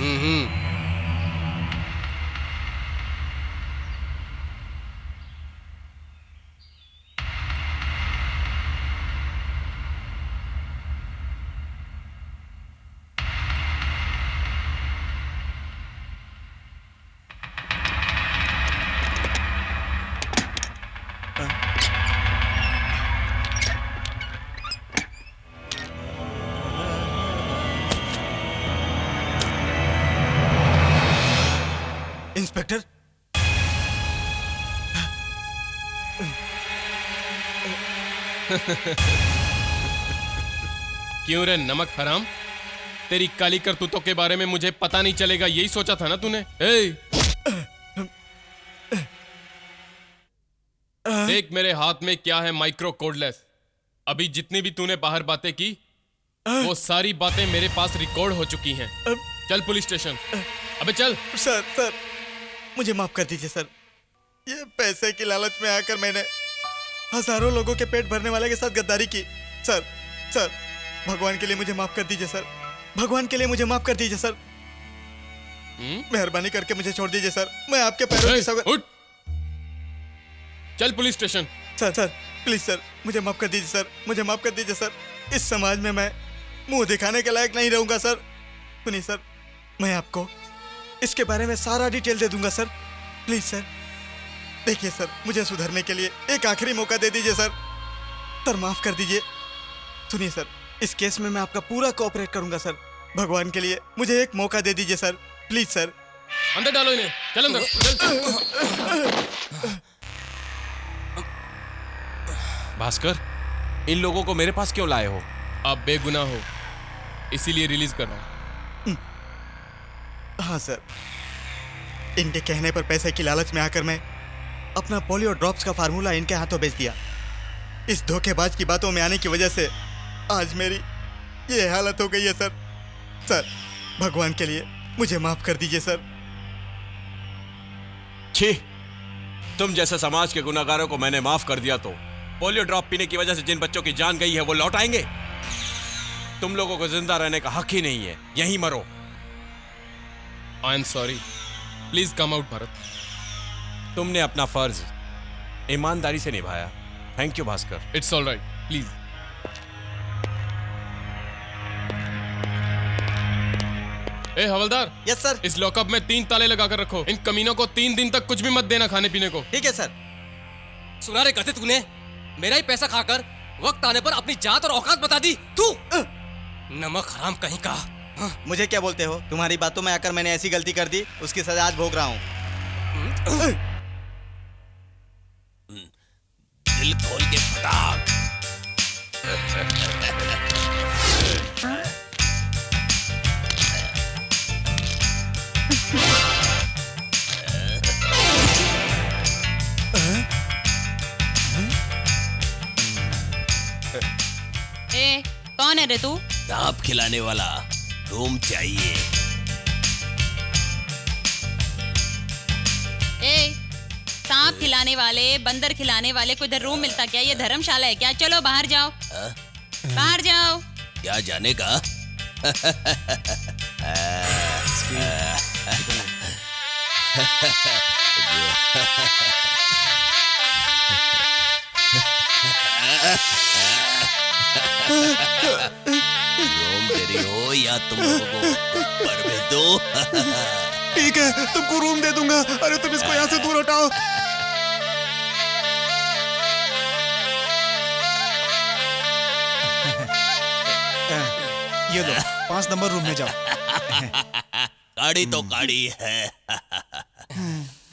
इंस्पेक्टर, क्यों रे नमक हराम? तेरी काली करतूतों के बारे में मुझे पता नहीं चलेगा, यही सोचा था ना तूने? देख मेरे हाथ में क्या है, माइक्रो कोडलेस। अभी जितनी भी तूने बाहर बातें की वो सारी बातें मेरे पास रिकॉर्ड हो चुकी हैं। चल पुलिस स्टेशन। अबे चल। सर, मुझे माफ कर दीजिए सर। ये पैसे की लालच में आकर मैंने हजारों लोगों के पेट भरने वाले के साथ गद्दारी की। सर, भगवान के लिए मुझे माफ कर दीजिए सर। भगवान के लिए मुझे माफ कर दीजिए सर। मेहरबानी करके मुझे छोड़ दीजिए सर। मैं आपके पैरों की सौगात। उठ। चल police station. Sir, please sir, मुझे माफ कर दीजिए सर। मुझे माफ कर दीजिए सर। इस समाज में मैं मुंह दिखाने के लायक नहीं रहूंगा सर। सुनिए सर, मैं आपको इसके बारे में सारा डिटेल दे दूंगा सर। प्लीज सर, देखिए सर, मुझे सुधरने के लिए एक आखिरी मौका दे दीजिए सर। सर माफ कर दीजिए। सुनिए सर, इस केस में मैं आपका पूरा कोऑपरेट करूंगा सर। भगवान के लिए मुझे एक मौका दे दीजिए सर, प्लीज सर। अंदर डालो इन्हें। चल अंदर, चल। भास्कर, इन लोगों को मेरे पास क्यों लाए हो? आप बेगुनाह हो, इसीलिए रिलीज कर रहा हूं। हाँ सर, इनके कहने पर पैसे की लालच में आकर मैं अपना पोलियो ड्रॉप्स का फार्मूला इनके हाथों बेच दिया। इस धोखेबाज की बातों में आने की वजह से आज मेरी ये हालत हो गई है सर। सर, भगवान के लिए मुझे माफ कर दीजिए सर। छी, तुम जैसे समाज के गुनाहगारों को मैंने माफ कर दिया तो पोलियो ड्रॉप पीने की वजह से जिन बच्चों की जान गई है वो लौट आएंगे? तुम लोगों को जिंदा रहने का हक ही नहीं है, यहीं मरो। I am sorry, please come out Bharat. तुमने अपना फर्ज ईमानदारी से निभाया। Thank you Bhaskar. It's all right, please. A havildar. Yes sir. इस लॉकअप में 3 ताले लगाकर रखो। इन कमीनों को 3 दिन तक कुछ भी मत देना खाने पीने को। ठीक है सर। सुना रे कहते तूने मेरा ही पैसा खाकर वक्त आने पर अपनी जात और औकात बता दी। तू नमक हराम कहीं का। मुझे क्या बोलते हो? तुम्हारी बातों में आकर मैंने ऐसी गलती कर दी, उसकी सजा आज भोग रहा हूँ। दिल खोल के फटाक। कौन है रे तू? सांप खिलाने वाला रूम चाहिए। ए, सांप खिलाने वाले, बंदर खिलाने वाले को इधर रूम मिलता क्या? ये धर्मशाला है क्या? चलो बाहर जाओ। बाहर जाओ। क्या जाने का? रोम दे रही हो या तुम लोगों को ऊपर भेज दो? ठीक है, तुमको रूम दे दूंगा। अरे तुम इसको यहाँ से दूर हटाओ। ये लो, 5 नंबर रूम में जाओ। गाड़ी तो गाड़ी है।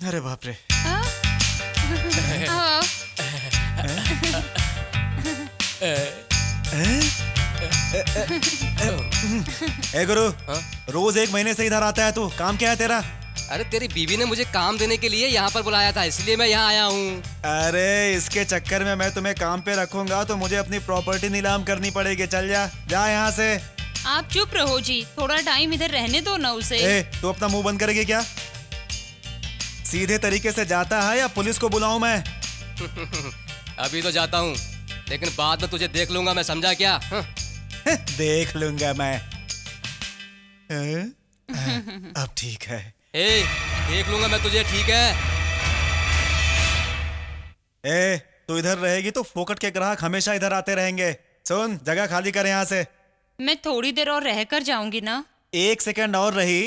अरे बाप रे। ए गुरु, रोज 1 महीने से इधर आता है तू, काम क्या है तेरा? अरे तेरी बीवी ने मुझे काम देने के लिए यहाँ पर बुलाया था, इसलिए मैं यहाँ आया हूँ। अरे इसके चक्कर में मैं तुम्हें काम पे रखूंगा तो मुझे अपनी प्रॉपर्टी नीलाम करनी पड़ेगी। चल जा, जा यहाँ से। आप चुप रहो जी, थोड़ा टाइम इधर रहने दो ना उसे। ए, तू अपना मुंह बंद करेगी क्या? सीधे तरीके से जाता है या पुलिस को बुलाऊं मैं? अभी तो जाता हूँ, लेकिन बाद में तुझे देख लूंगा मैं, समझा क्या? देख लूंगा मैं। अब ठीक है। ए, देख लूंगा मैं तुझे, ठीक है? ए, तू इधर रहेगी तो फोकट के ग्राहक हमेशा इधर आते रहेंगे। सुन, जगह खाली कर यहाँ से। मैं थोड़ी देर और रहकर जाऊंगी ना। 1 सेकंड और रही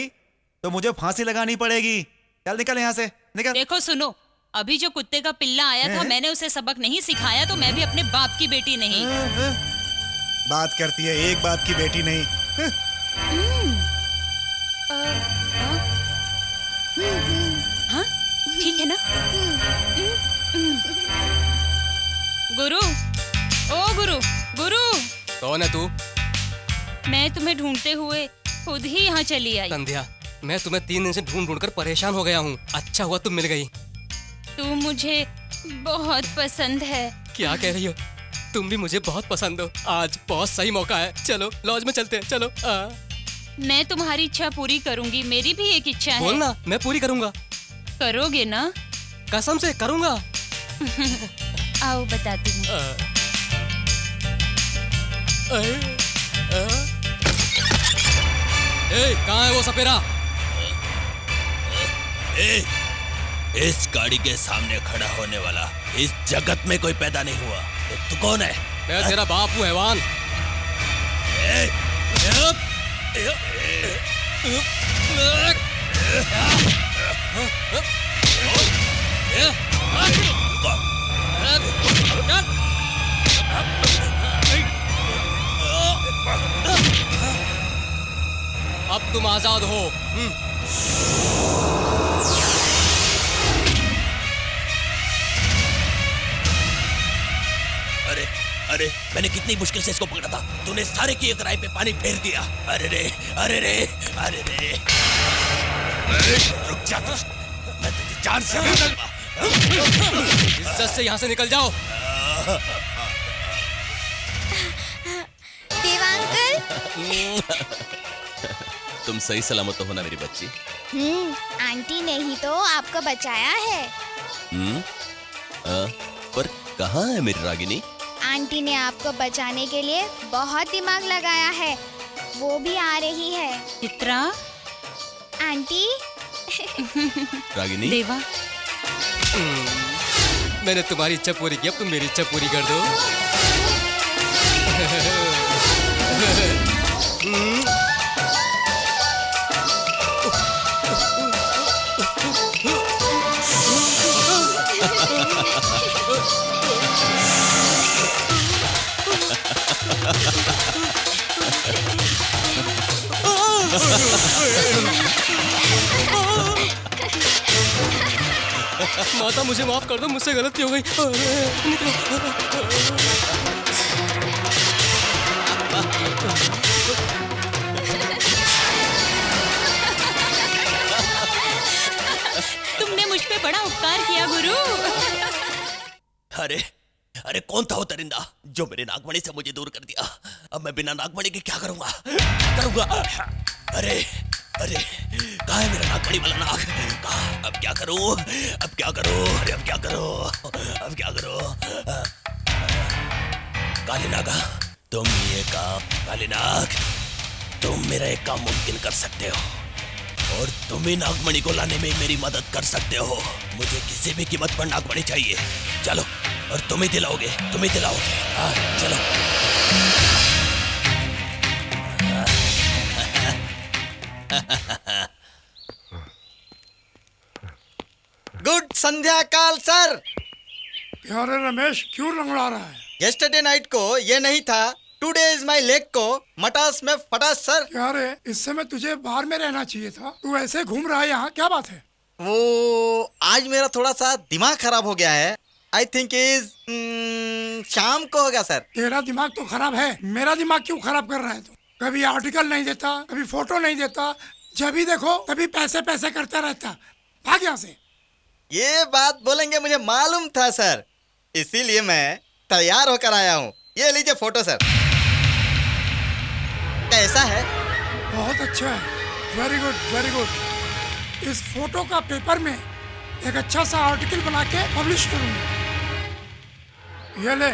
तो मुझे फांसी लगानी पड़ेगी। चल निकल यहाँ से, निकल। देखो सुनो, अभी जो कुत्ते का पिल्ला आया था, मैंने उसे सबक नहीं सिखाया तो मैं भी अपने बाप की बेटी नहीं। बात करती है, एक बाप की बेटी नहीं। हाँ, ठीक है ना? गुरु, ओ गुरु, गुरु। कौन है तू? मैं तुम्हें ढूंढते हुए खुद ही यहाँ चली आई। संध्या, मैं तुम्हें 3 दिन से ढूंढ कर परेशान हो गया हूँ। अच्छा हुआ तुम मिल गई। तू मुझे बहुत पसंद है। क्या कह रही हो? तुम भी मुझे बहुत पसंद हो। आज बहुत सही मौका है, चलो लॉज में चलते हैं, चलो। मैं तुम्हारी इच्छा पूरी करूंगी, मेरी भी एक इच्छा है। बोलना, मैं पूरी करूंगा। करोगे ना? कसम से करूंगा। आओ बताती हूँ। कहाँ है वो सपेरा? इस गाड़ी के सामने खड़ा होने वाला इस जगत में कोई पैदा नहीं हुआ। तो तू कौन है? मैं तेरा बाप हूँ हैवान। अब तुम आजाद हो। अरे अरे, मैंने कितनी मुश्किल से इसको पकड़ा था, तूने सारे की एक राय पे पानी फेर दिया। अरे रे, अरे रे, अरे रे। रुक जा, मैं तुझे जान से मार दूंगा। इज्जत से यहाँ से निकल जाओ। देवांकर। तुम सही सलामत हो ना मेरी बच्ची? आंटी ने ही तो आपको बचाया है। पर कहाँ है मेरी रागिनी? आंटी ने आपको बचाने के लिए बहुत दिमाग लगाया है, वो भी आ रही है। चित्रा। आंटी। रागिनी। देवा। मैंने तुम्हारी इच्छा पूरी की, अब तुम मेरी इच्छा पूरी कर दो। माता मुझे माफ कर दो, मुझसे गलती हो गई। तुमने मुझ पे बड़ा उपकार किया गुरु। अरे अरे कौन था वो दरिंदा जो मेरे नागमणि से मुझे दूर कर दिया? अब मैं बिना नागमणि के क्या करूंगा? क्या करूंगा? अरे अरे कहाँ है मेरा नागमणि वाला नाग? कहाँ? अब क्या करूं? अब क्या करूं? अरे अब क्या करूं? अब क्या करूं? काली नागा, तुम ये काम, काली नाग, तुम मेरा एक काम मुमकिन कर सकते हो और तुम ही नागमणि को लाने में मेरी मदद कर सकते हो। मुझे किसी भी कीमत पर नागमणि चाहिए। चलो, और तुम ही दिलाओगे, तुम ही दिलाओगे। हाँ चलो। गुड संध्या काल सर। यारे रमेश क्यों रंगड़ा रहा है? यस्टरडे नाइट को ये नहीं था, टुडे इज माई लेग को मटास में फटास सर। यारे इस समय तुझे बाहर में रहना चाहिए था, तू ऐसे घूम रहा है यहाँ, क्या बात है? वो आज मेरा थोड़ा सा दिमाग खराब हो गया है। आई थिंक इज शाम को होगा सर। तेरा दिमाग तो खराब है, मेरा दिमाग क्यों खराब कर रहा है तू? कभी आर्टिकल नहीं देता, कभी फोटो नहीं देता, जब भी देखो कभी पैसे पैसे करता रहता। भाग यहाँ से। ये बात बोलेंगे मुझे मालूम था सर, इसीलिए मैं तैयार होकर आया हूँ। ये लीजिए फोटो सर। कैसा है? बहुत अच्छा है, वेरी गुड वेरी गुड। इस फोटो का पेपर में एक अच्छा सा आर्टिकल बना के पब्लिश करूंगा। ये ले।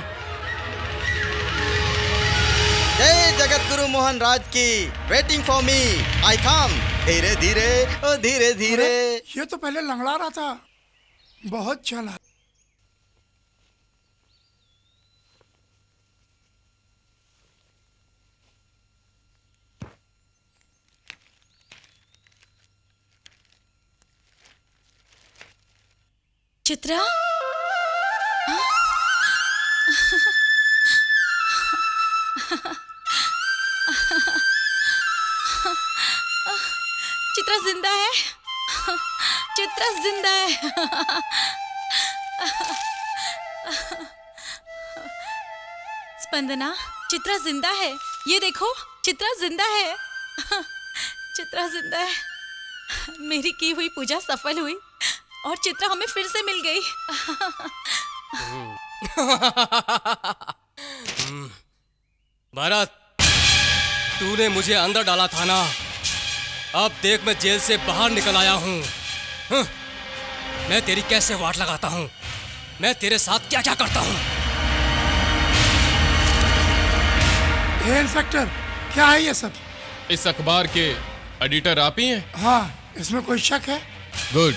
जय जगत गुरु मोहन राज की। वेटिंग फॉर मी, आई कम। धीरे धीरे ओ धीरे धीरे। ये तो पहले लंगड़ा रहा था, बहुत चला। चित्रा? चित्रा जिंदा है। चित्रा जिंदा है। स्पंदना, चित्रा जिंदा है। ये देखो, चित्रा जिंदा है। चित्रा जिंदा है। मेरी की हुई पूजा सफल हुई और चित्रा हमें फिर से मिल गई। भरत, तूने मुझे अंदर डाला था ना, अब देख मैं जेल से बाहर निकल आया हूँ। मैं तेरी कैसे वाट लगाता हूँ, मैं तेरे साथ क्या क्या करता हूँ। इंस्पेक्टर, क्या है ये सब? इस अखबार के एडिटर आप ही हैं? हाँ, इसमें कोई शक है? गुड।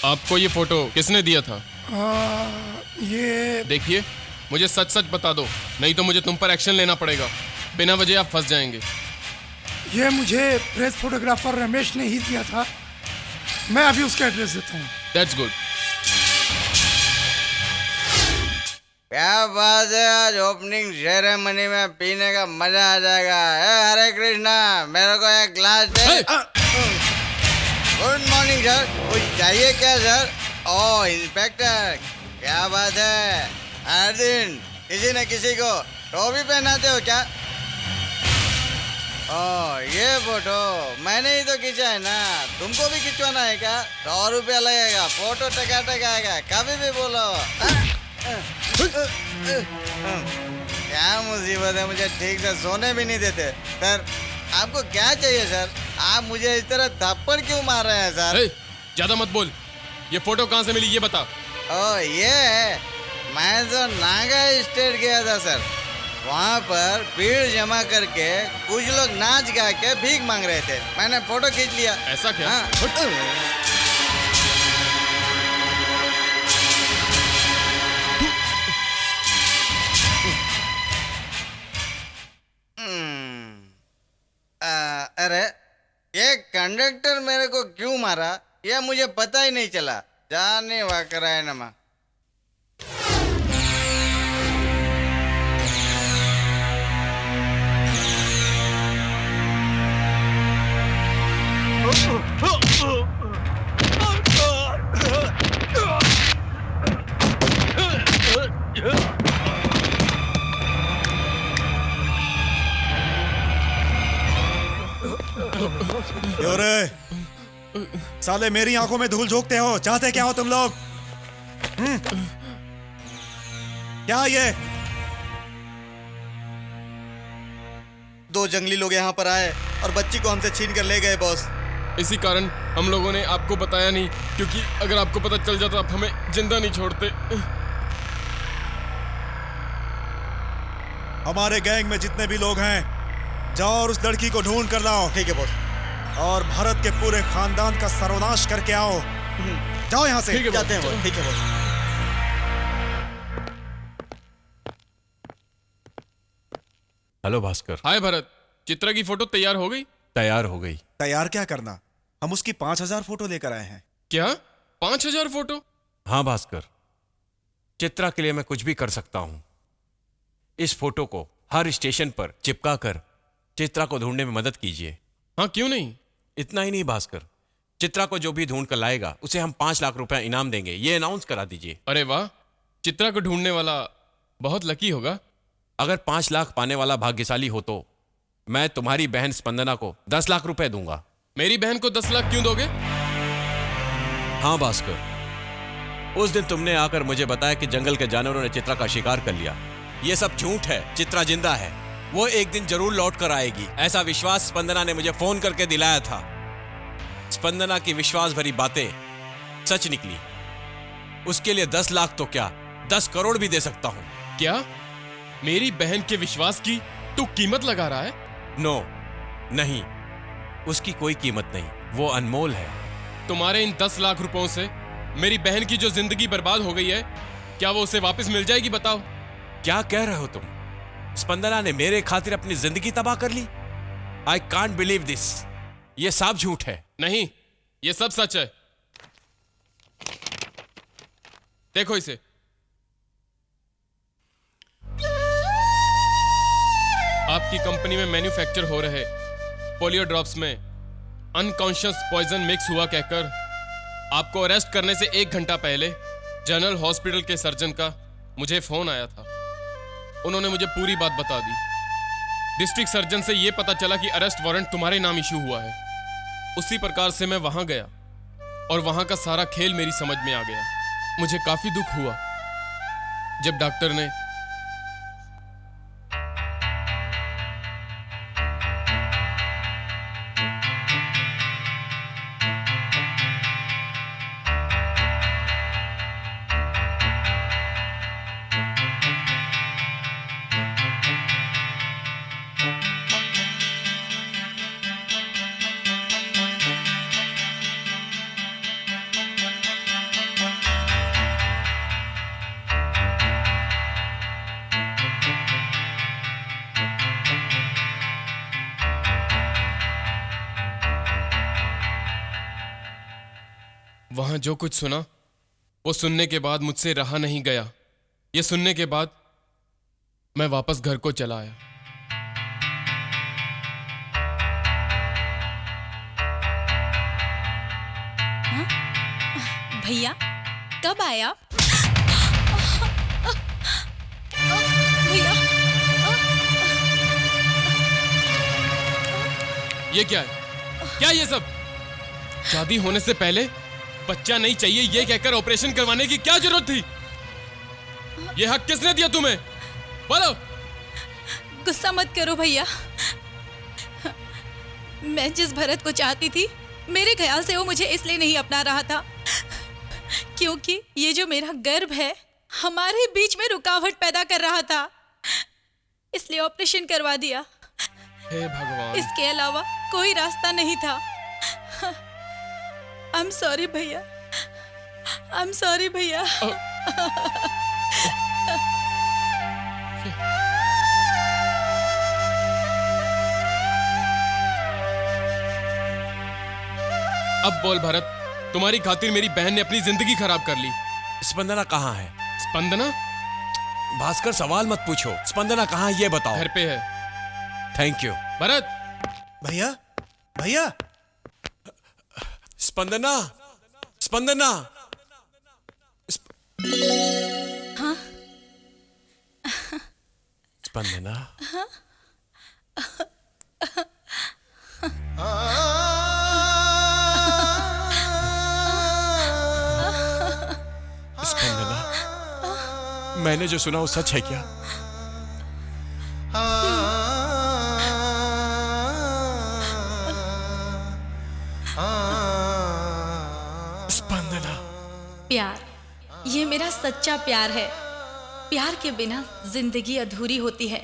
आपको ये फोटो किसने दिया था? ये देखिए, मुझे सच सच बता दो, नहीं तो मुझे तुम पर एक्शन लेना पड़ेगा। बिना वजह आप फंस जाएंगे। ये मुझे प्रेस फोटोग्राफर रमेश ने ही दिया था। मैं अभी उसका एड्रेस देता हूँ। That's good. क्या बात है, आज ओपनिंग सेरेमनी में पीने का मजा आ जाएगा। हरे कृष्णा, मेरे को एक ग्लास दे। Good morning sir. कुछ चाहिए क्या सर? ओह इंस्पेक्टर, क्या बात है, हर दिन किसी न किसी को टोपी पहनाते हो क्या? ओह ये फोटो मैंने ही तो खींचा है ना, तुमको भी खिंचवाना है क्या? 100 रुपया लगेगा, फोटो टकाटक आएगा, कभी भी बोलो। क्या मुसीबत है, मुझे ठीक से सोने भी नहीं देते। सर आपको क्या चाहिए सर? आप मुझे इस तरह थप्पड़ क्यों मार रहे हैं सर? ज्यादा मत बोल। ये फोटो कहाँ से मिली ये बता। ओह ये मैं तो नागा स्टेट गया था सर, वहाँ पर भीड़ जमा करके कुछ लोग नाच गा के भीख मांग रहे थे, मैंने फोटो खींच लिया। ऐसा क्या? अरे ये कंडक्टर मेरे को क्यों मारा ये मुझे पता ही नहीं चला। जाने वाकराय नमा। साले मेरी आंखों में धूल झोंकते हो, चाहते क्या हो तुम लोग? क्या ये? दो जंगली लोग यहाँ पर आए और बच्ची को हमसे छीन कर ले गए बॉस। इसी कारण हम लोगों ने आपको बताया नहीं, क्योंकि अगर आपको पता चल जाता आप हमें जिंदा नहीं छोड़ते। हमारे गैंग में जितने भी लोग हैं, जाओ और उस लड़की को ढूंढ कर लाओ। ठीक है बॉस। और भारत के पूरे खानदान का सर्वनाश करके आओ। जाओ यहाँ से। जाते हैं बॉस। ठीक है बॉस। हेलो भास्कर। हाय भरत, चित्रा की फोटो तैयार हो गई? तैयार हो गई। तैयार क्या करना, हम उसकी 5000 फोटो लेकर आए हैं। क्या 5000 फोटो? हाँ भास्कर, चित्रा के लिए मैं कुछ भी कर सकता हूं। इस फोटो को हर स्टेशन पर चिपका कर चित्रा को ढूंढने में मदद कीजिए। हाँ क्यों नहीं। इतना ही नहीं भास्कर, चित्रा को जो भी ढूंढ कर लाएगा उसे हम 5 लाख रुपया इनाम देंगे, ये अनाउंस करा दीजिए। अरे वाह, चित्रा को ढूंढने वाला बहुत लकी होगा। अगर 5 लाख पाने वाला भाग्यशाली हो तो मैं तुम्हारी बहन स्पंदना को 10 लाख रुपए दूंगा। मेरी बहन को 10 लाख क्यों दोगे? हाँ भास्कर, उस दिन तुमने आकर मुझे बताया कि जंगल के जानवरों ने चित्रा का शिकार कर लिया। ये सब झूठ है, चित्रा जिंदा है, वो एक दिन जरूर लौट कर आएगी, ऐसा विश्वास स्पंदना ने मुझे फोन करके दिलाया था। स्पंदना की विश्वास भरी बातें सच निकली। उसके लिए 10 लाख तो क्या 10 करोड़ भी दे सकता हूं। क्या मेरी बहन के विश्वास की तू कीमत लगा रहा है? नो, नहीं, उसकी कोई कीमत नहीं, वो अनमोल है। तुम्हारे इन 10 लाख रुपयों से मेरी बहन की जो जिंदगी बर्बाद हो गई है, क्या वो उसे वापस मिल जाएगी? बताओ। क्या कह रहे हो तुम? स्पंदना ने मेरे खातिर अपनी जिंदगी तबाह कर ली। I can't believe this. ये सब झूठ है। नहीं, ये सब सच है। देखो इसे। आपकी कंपनी में मैन्युफैक्चर हो रहे पोलियो ड्रॉप्स में अनकॉन्शियस पॉइजन मिक्स हुआ कहकर आपको अरेस्ट करने से 1 घंटा पहले जनरल हॉस्पिटल के सर्जन का मुझे फोन आया था। उन्होंने मुझे पूरी बात बता दी। डिस्ट्रिक्ट सर्जन से यह पता चला कि अरेस्ट वारंट तुम्हारे नाम इशू हुआ है। उसी प्रकार से मैं वहां गया और वहां का सारा खेल मेरी समझ में आ गया। मुझे काफी दुख हुआ जब डॉक्टर ने वहां जो कुछ सुना वो सुनने के बाद मुझसे रहा नहीं गया। ये सुनने के बाद मैं वापस घर को चला आया। भैया कब आया? भैया ये क्या है? क्या ये सब? शादी होने से पहले बच्चा नहीं चाहिए ये कहकर ऑपरेशन करवाने की क्या जरूरत थी? ये हक किसने दिया तुम्हें? बोलो। गुस्सा मत करो भैया। मैं जिस भरत को चाहती थी, मेरे ख्याल से वो मुझे इसलिए नहीं अपना रहा था क्योंकि ये जो मेरा गर्भ है हमारे बीच में रुकावट पैदा कर रहा था, इसलिए ऑपरेशन करवा दिया। हे भगवान। इसके अलावा कोई रास्ता नहीं था। आई एम सॉरी भैया, आई एम सॉरी भैया। अब बोल भरत, तुम्हारी खातिर मेरी बहन ने अपनी जिंदगी खराब कर ली। स्पंदना कहाँ है? स्पंदना? भास्कर सवाल मत पूछो। स्पंदना कहाँ है ये बताओ। घर पे है। Thank you. भरत। भैया, भैया। स्पंदना, स्पंदना। हाँ? स्पंदना। मैंने जो सुना वो सच है क्या? स्पंदना, प्यार, ये मेरा सच्चा प्यार है। प्यार के बिना जिंदगी अधूरी होती है।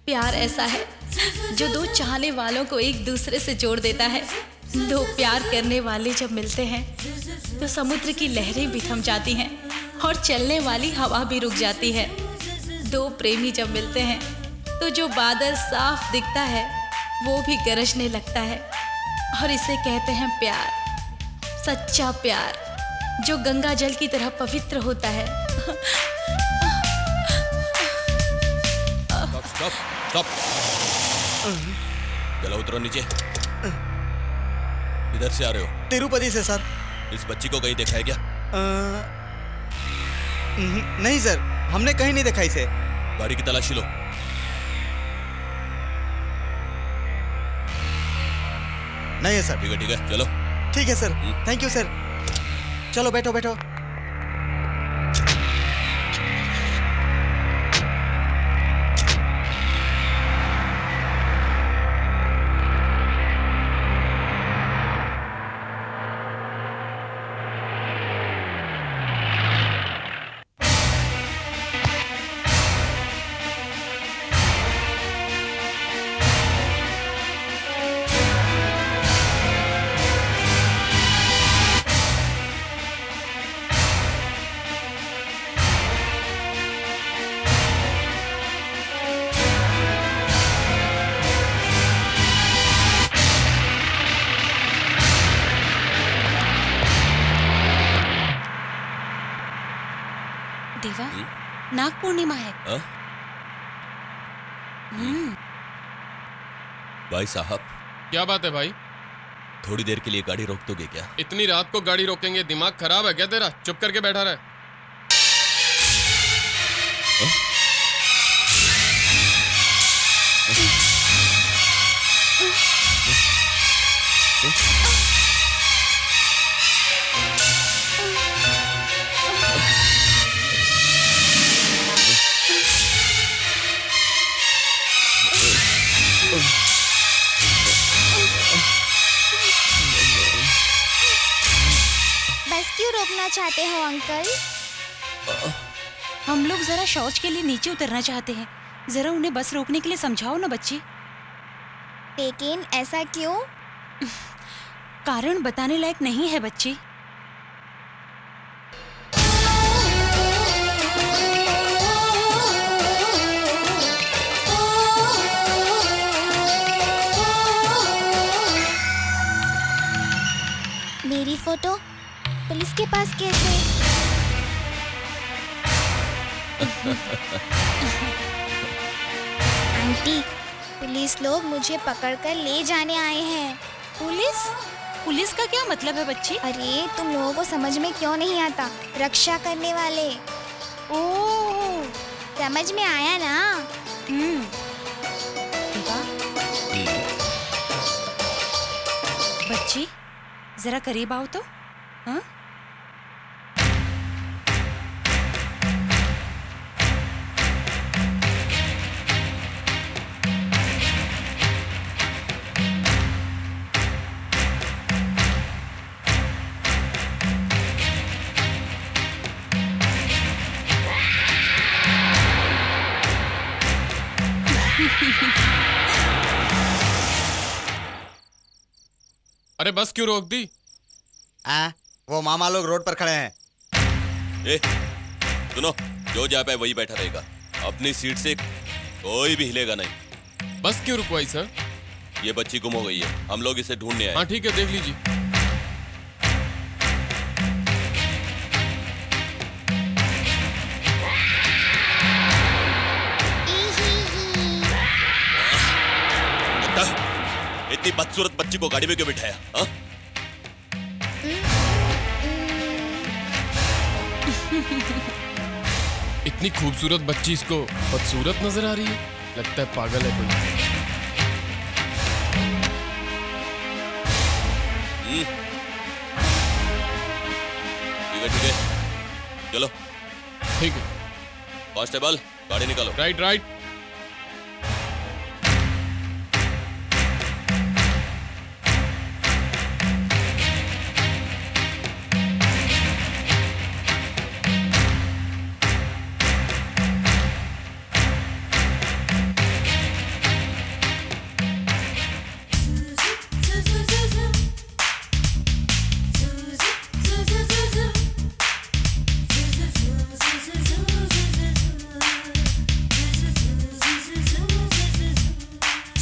प्यार ऐसा है जो दो चाहने वालों को एक दूसरे से जोड़ देता है। दो प्यार करने वाले जब मिलते हैं तो समुद्र की लहरें भी थम जाती हैं और चलने वाली हवा भी रुक जाती है। दो प्रेमी जब मिलते हैं तो जो बादल साफ दिखता है वो भी गरजने लगता है। और इसे कहते हैं प्यार, सच्चा प्यार जो गंगा जल की तरह पवित्र होता है। स्टॉप। चलो उतरो नीचे। इधर से आ रहे हो? तिरुपति से सर। इस बच्ची को कहीं देखा है क्या? नहीं सर, हमने कहीं नहीं देखा इसे। गाड़ी की तलाशी लो। नहीं है सर। ठीक है चलो। ठीक है सर, थैंक यू सर। चलो बैठो बैठो। देवा, नाग पूर्णिमा है। भाई साहब। क्या बात है भाई? थोड़ी देर के लिए गाड़ी रोक दोगे क्या? इतनी रात को गाड़ी रोकेंगे? दिमाग खराब है क्या तेरा? चुप करके बैठा रहे। बस क्यों रोकना चाहते हो अंकल? हम लोग जरा शौच के लिए नीचे उतरना चाहते हैं। जरा उन्हें बस रोकने के लिए समझाओ ना बच्ची। लेकिन ऐसा क्यों? कारण बताने लायक नहीं है बच्ची। मेरी फोटो पुलिस के पास कैसे? आंटी, पुलिस लोग मुझे पकड़कर ले जाने आए हैं। पुलिस? पुलिस का क्या मतलब है बच्ची? अरे तुम लोगों को समझ में क्यों नहीं आता? रक्षा करने वाले। ओह, समझ में आया ना? बच्ची जरा करीब आओ तो। हाँ? अरे बस क्यों रोक दी? वो मामा लोग रोड पर खड़े हैं। ए, सुनो, जो जा पाए वही बैठा रहेगा। अपनी सीट से कोई भी हिलेगा नहीं। बस क्यों रुकवाई सर? ये बच्ची गुम हो गई है, हम लोग इसे ढूंढने आए। हाँ ठीक है, देख लीजिए। इतनी बदसूरत बच्ची को गाड़ी में क्यों बिठाया? हाँ? इतनी खूबसूरत बच्ची इसको बदसूरत नजर आ रही है। लगता है पागल है कोई। ठीक है, चलो। ठीक है। कांस्टेबल गाड़ी निकालो। Right right.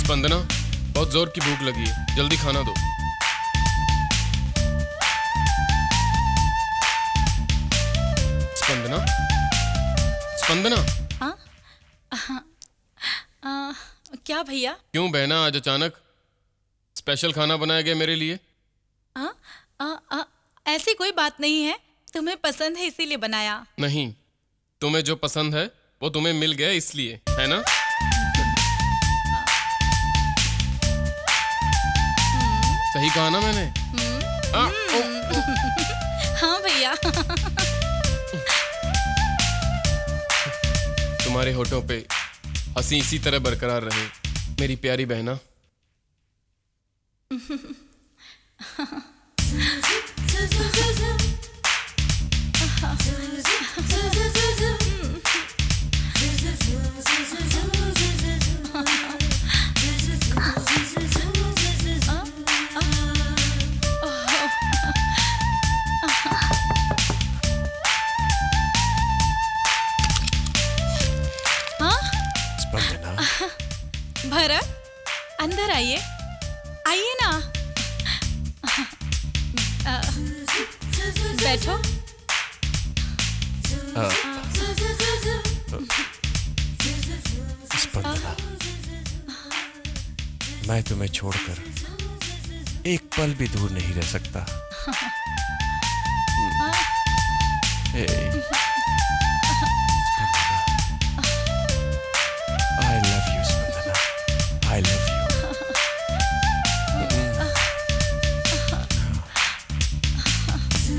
स्पंदना, बहुत जोर की भूख लगी है, जल्दी खाना दो। स्पंदना, स्पंदना। क्या भैया? क्यों बहना, आज अचानक स्पेशल खाना बनाया गया मेरे लिए? ऐसी कोई बात नहीं है, तुम्हें पसंद है इसीलिए बनाया। नहीं, तुम्हें जो पसंद है वो तुम्हें मिल गया इसलिए, है ना? सही कहा ना मैंने? हाँ भैया। तुम्हारे होठों पे हंसी इसी तरह बरकरार रहे मेरी प्यारी बहना। भरत, अंदर आइए, आइए ना। बैठो। स्पंदना, मैं तुम्हें छोड़कर एक पल भी दूर नहीं रह सकता। I love you, Spandana. I love you.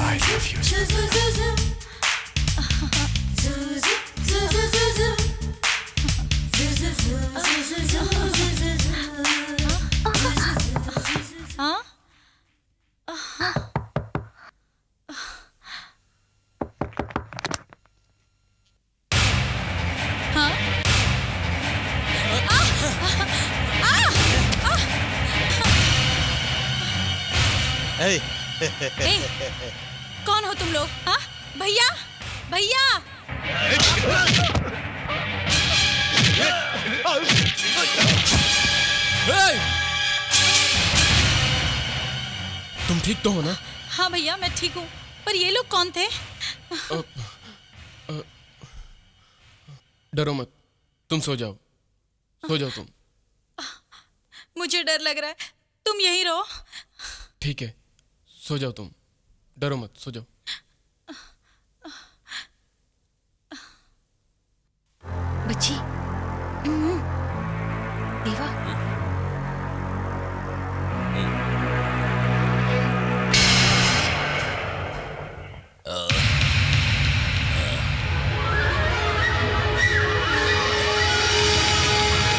I love you, Spandana. कौन हो तुम लोग? हाँ भैया, भैया। तुम ठीक तो हो ना? हाँ भैया, मैं ठीक हूँ, पर ये लोग कौन थे? डरो मत, तुम सो जाओ, सो जाओ तुम। मुझे डर लग रहा है, तुम यहीं रहो। ठीक है, सो जाओ तुम, डरो मत, सो जाओ। बच्ची, देवा,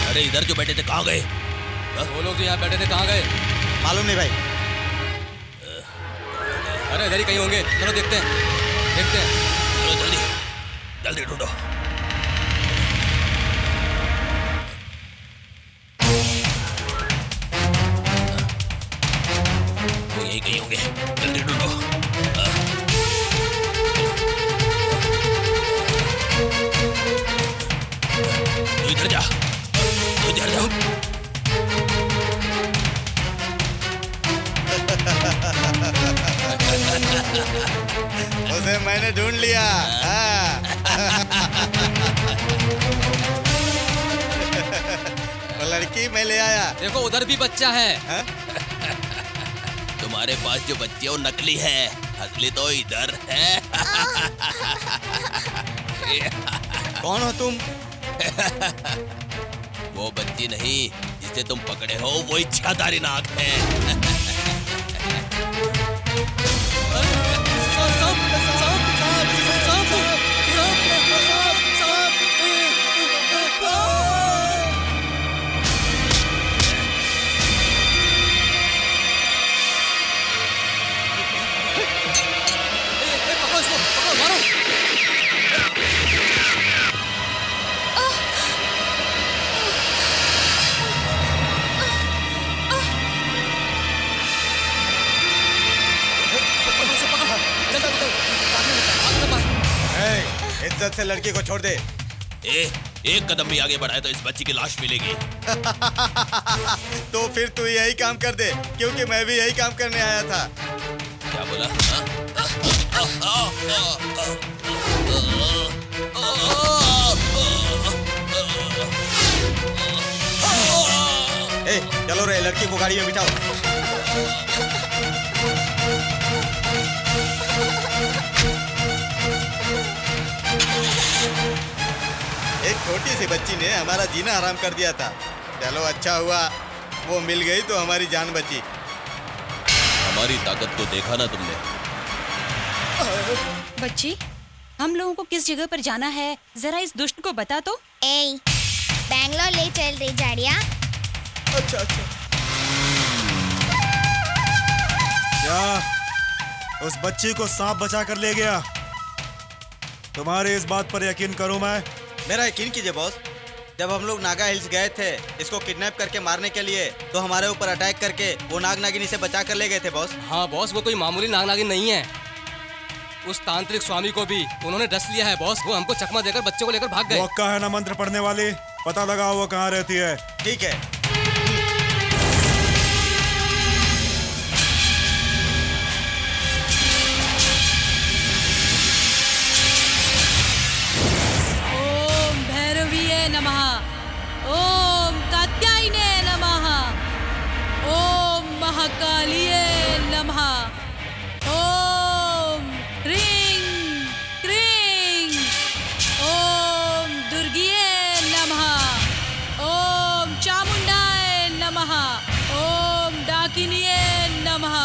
अरे इधर जो बैठे थे कहाँ गए? वो लोग जो यहाँ बैठे थे कहाँ गए? मालूम नहीं भाई। अरे इधर ही कहीं होंगे, चलो देखते हैं, देखते हैं। चलो जल्दी, जल्दी ढूंढो। वो यही कहीं होंगे, जल्दी ढूंढो। तू इधर जा, तू इधर जा। उसे मैंने ढूंढ लिया। वो लड़की मैं ले आया। देखो उधर भी बच्चा है। तुम्हारे पास जो बच्ची है वो नकली है, असली तो इधर है। कौन हो तुम? वो बच्ची नहीं जिसे तुम पकड़े हो, वो इच्छाधारी नाग है। इज्जत से लड़की को छोड़ दे। एक कदम भी आगे बढ़ाए तो इस बच्ची की लाश मिलेगी। तो फिर तू यही काम कर दे, क्योंकि मैं भी यही काम करने आया था। क्या बोला? चलो रे, लड़की को गाड़ी में बिठाओ। एक छोटी सी बच्ची ने हमारा जीना हराम कर दिया था। चलो अच्छा हुआ वो मिल गई तो हमारी जान बची। हमारी ताकत को देखा ना तुमने? बच्ची, हम लोगों को किस जगह पर जाना है, जरा इस दुष्ट को बता तो। बैंगलोर ले चल रही जाड़िया। अच्छा अच्छा। क्या उस बच्ची को सांप बचा कर ले गया? तुम्हारे इस बात पर यकीन करूं मैं? मेरा यकीन कीजिए बॉस, जब हम लोग नागा हिल्स गए थे इसको किडनैप करके मारने के लिए, तो हमारे ऊपर अटैक करके वो नाग नागिनी से बचा कर ले गए थे बॉस। हाँ बॉस, वो कोई मामूली नाग नागिन नहीं है। उस तांत्रिक स्वामी को भी उन्होंने डस लिया है बॉस। वो हमको चकमा देकर बच्चों को लेकर भाग गए। वो अक्का है ना मंत्र पढ़ने वाली, पता लगाओ वो कहाँ रहती है। ठीक है। ओम भैरवीये नमः, ओम कात्यायने नमः, ओम महाकालिये नमः, ओम ह्रीं क्रीं, ओम दुर्गिये नमः, ओम चामुंडाय नमः, ओम डाकिनिये नमः,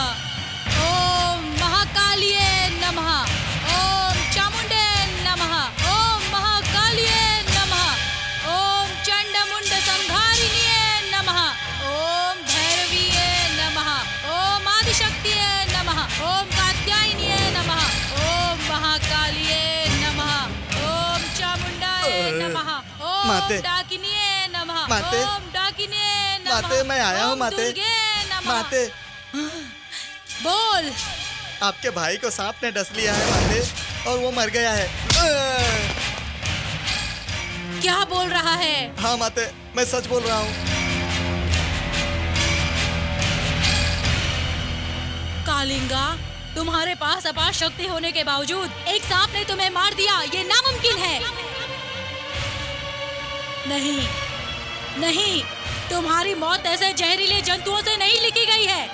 ओम महाकालिये नमः, ओम चामुंडे नमः, ओम महाकालिये नमः, ओम चंडमुंड संहारिणिये नमः, ओम भैरवीये नमः, ओम आदिशक्तिये नमः, ओम कात्यायनिये नमः, ओम महाकालिये नमः, ओम चामुंडाय नमः, ओम माते। डाकिनिये नमः, माते। ओम डाकिनिये नमः, माते, मैं आया हूँ ओम माते। दुर्गे नमः। माते, बोल। आपके भाई को सांप ने डस लिया है माते, और वो मर गया है। क्या बोल रहा है? हाँ माते, मैं सच बोल रहा हूँ। कालिंगा, तुम्हारे पास अपार शक्ति होने के बावजूद एक सांप ने तुम्हें मार दिया, ये नामुमकिन है। नहीं नहीं, तुम्हारी मौत ऐसे जहरीले जंतुओं से नहीं लिखी गई है।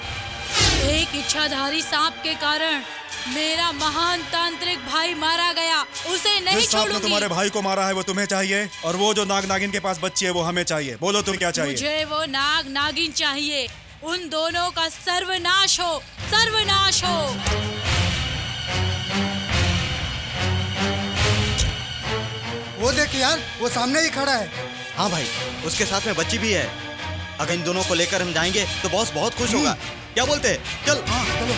एक इच्छाधारी सांप के कारण मेरा महान तांत्रिक भाई मारा गया, उसे नहीं जिस सांप ने छोड़ूंगी। तुम्हारे भाई को मारा है वो तुम्हें चाहिए, और वो जो नाग नागिन के पास बच्ची है वो हमें चाहिए। बोलो तुम क्या चाहिए? मुझे वो नाग नागिन चाहिए। उन दोनों का सर्वनाश हो, सर्वनाश हो। वो देख यार, वो सामने ही खड़ा है। हाँ भाई, उसके साथ में बच्ची भी है। अगर इन दोनों को लेकर हम जाएंगे तो बॉस बहुत खुश होगा। क्या बोलते हैं? चल। हाँ चलो।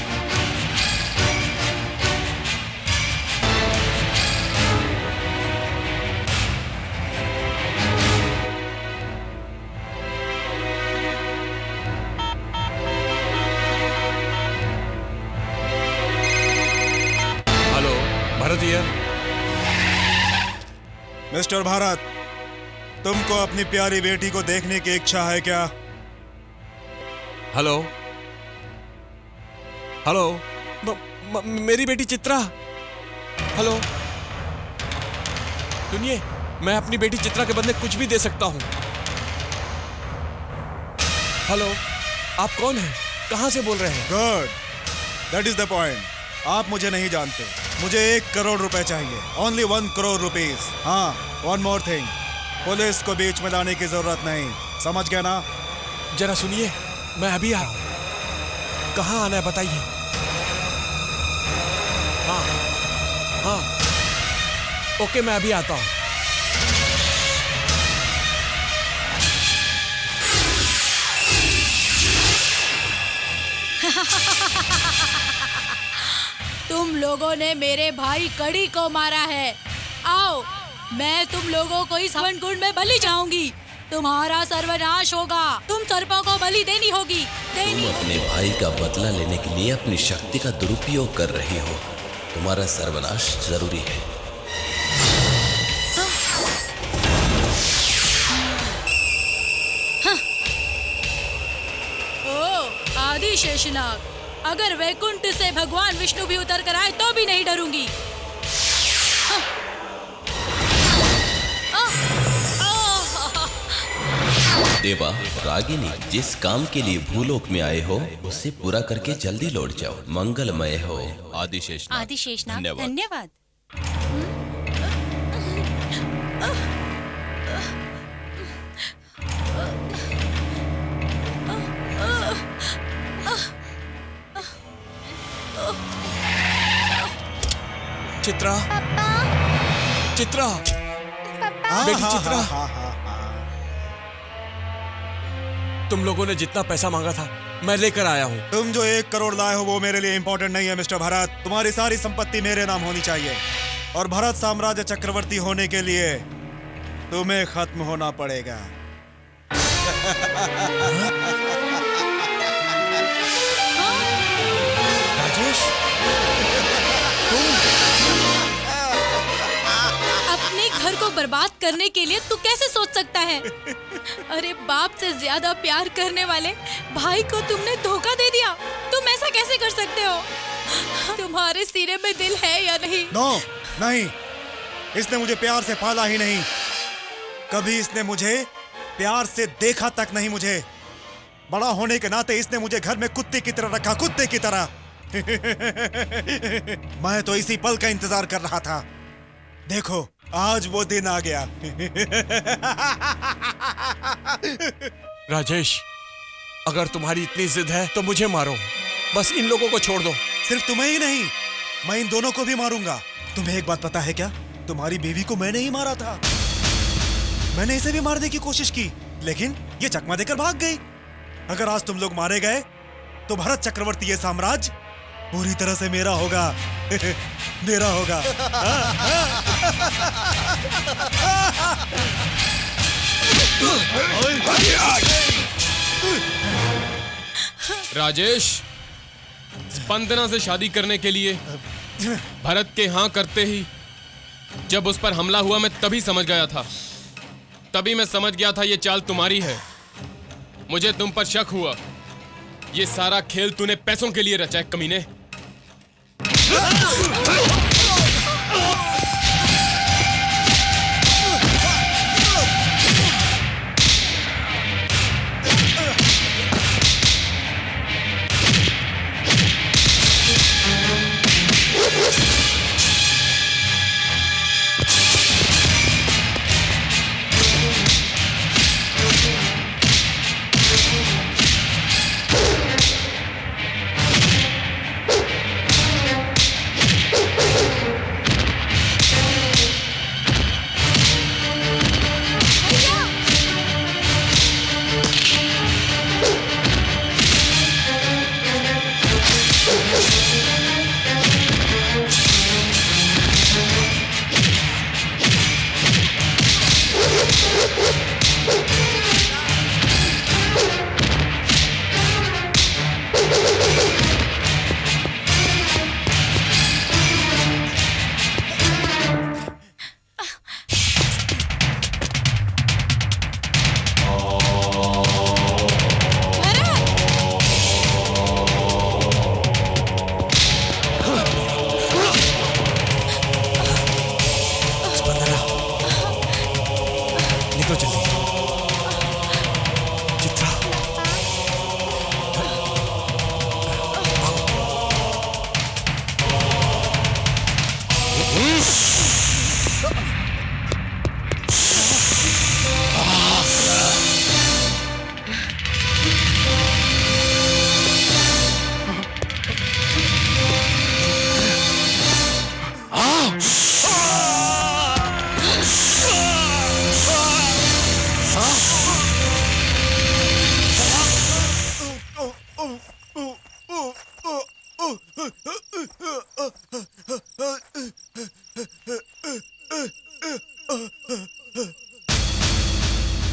Hello, Bharat here. Mister Bharat, तुमको अपनी प्यारी बेटी को देखने की इच्छा है क्या? हेलो हेलो, मेरी बेटी चित्रा। हेलो, सुनिए, मैं अपनी बेटी चित्रा के बदले कुछ भी दे सकता हूं। हेलो, आप कौन हैं? कहां से बोल रहे हैं? Good, that is the point. आप मुझे नहीं जानते। मुझे 1 करोड़ रुपए चाहिए। Only 1 crore rupees. हाँ, वन मोर थिंग, पुलिस को बीच में लाने की जरूरत नहीं, समझ गया ना? जरा सुनिए, मैं अभी आ रहा हूं। कहाँ आना है बताइए। हाँ हाँ, ओके, मैं अभी आता हूं। तुम लोगों ने मेरे भाई कड़ी को मारा है। आओ, मैं तुम लोगों को इस हवन कुंड में बलि जाऊंगी। तुम्हारा सर्वनाश होगा। तुम सर्पों को बलि देनी होगी, देनी तुम अपने भाई का बदला लेने के लिए अपनी शक्ति का दुरुपयोग कर रही हो। तुम्हारा सर्वनाश जरूरी है। आदि शेषनाग, अगर वैकुंठ से भगवान विष्णु भी उतर कर आए तो भी नहीं डरूंगी। देवा, रागिनी, जिस काम के लिए भूलोक में आए हो उसे पूरा करके जल्दी लौट जाओ। मंगलमय हो। आदिशेषनाग। आदिशेषनाग, धन्यवाद। धन्यवाद। चित्रा, चित्रा, बेटी चित्रा, तुम लोगों ने जितना पैसा मांगा था मैं लेकर आया हूँ। तुम जो 1 करोड़ लाए हो वो मेरे लिए इंपॉर्टेंट नहीं है मिस्टर भरत। तुम्हारी सारी संपत्ति मेरे नाम होनी चाहिए और भरत साम्राज्य चक्रवर्ती होने के लिए तुम्हें खत्म होना पड़ेगा। राजेश, अपने घर को बर्बाद करने के लिए तू कैसे सोच सकता है? अरे बाप से ज्यादा प्यार करने वाले भाई को तुमने धोखा दे दिया। तुम ऐसा कैसे कर सकते हो? तुम्हारे सीने में दिल है या नहीं? नो, नहीं। इसने मुझे प्यार से पाला ही नहीं, कभी इसने मुझे प्यार से देखा तक नहीं। मुझे बड़ा होने के नाते इसने मुझे घर में कुत्ते की तरह रखा, कुत्ते की तरह। मैं तो इसी पल का इंतजार कर रहा था। देखो, आज वो दिन आ गया। राजेश, अगर तुम्हारी इतनी जिद है तो मुझे मारो, बस इन लोगों को छोड़ दो। सिर्फ तुम्हें ही नहीं, मैं इन दोनों को भी मारूंगा। तुम्हें एक बात पता है क्या? तुम्हारी बीवी को मैंने ही मारा था। मैंने इसे भी मारने की कोशिश की, लेकिन ये चकमा देकर भाग गई। अगर आज तुम लोग मारे गए तो भरत चक्रवर्ती ये साम्राज्य पूरी तरह से मेरा होगा। मेरा होगा। राजेश, स्पंदना से शादी करने के लिए भरत के हाँ करते ही जब उस पर हमला हुआ मैं तभी समझ गया था। तभी मैं समझ गया था ये चाल तुम्हारी है। मुझे तुम पर शक हुआ। ये सारा खेल तूने पैसों के लिए रचा है, कमीने।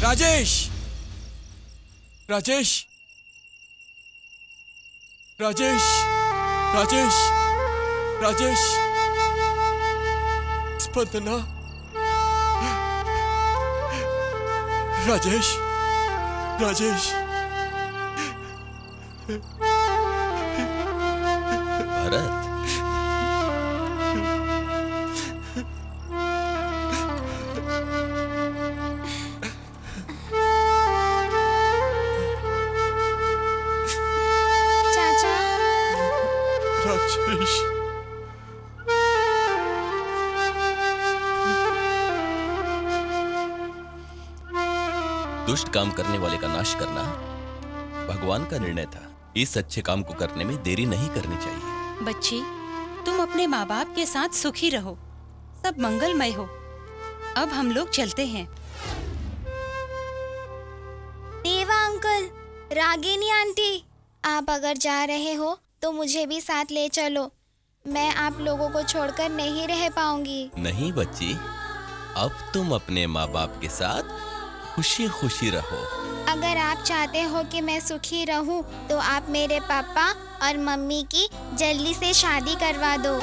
राजेश, राजेश, राजेश, राजेश, राजेश, स्पंदना, राजेश, राजेश। भरत, चाचा, राजेश, दुष्ट काम करने वाले का नाश करना भगवान का निर्णय था। इस अच्छे काम को करने में देरी नहीं करनी चाहिए। बच्ची, तुम अपने माँ बाप के साथ सुखी रहो, सब मंगलमय हो। अब हम लोग चलते हैं। देवा अंकल, रागिनी आंटी, आप अगर जा रहे हो तो मुझे भी साथ ले चलो। मैं आप लोगों को छोड़कर नहीं रह पाऊंगी। नहीं बच्ची, अब तुम अपने माँ बाप के साथ खुशी खुशी रहो। अगर आप चाहते हो कि मैं सुखी रहूं, तो आप मेरे पापा और मम्मी की जल्दी से शादी करवा दो।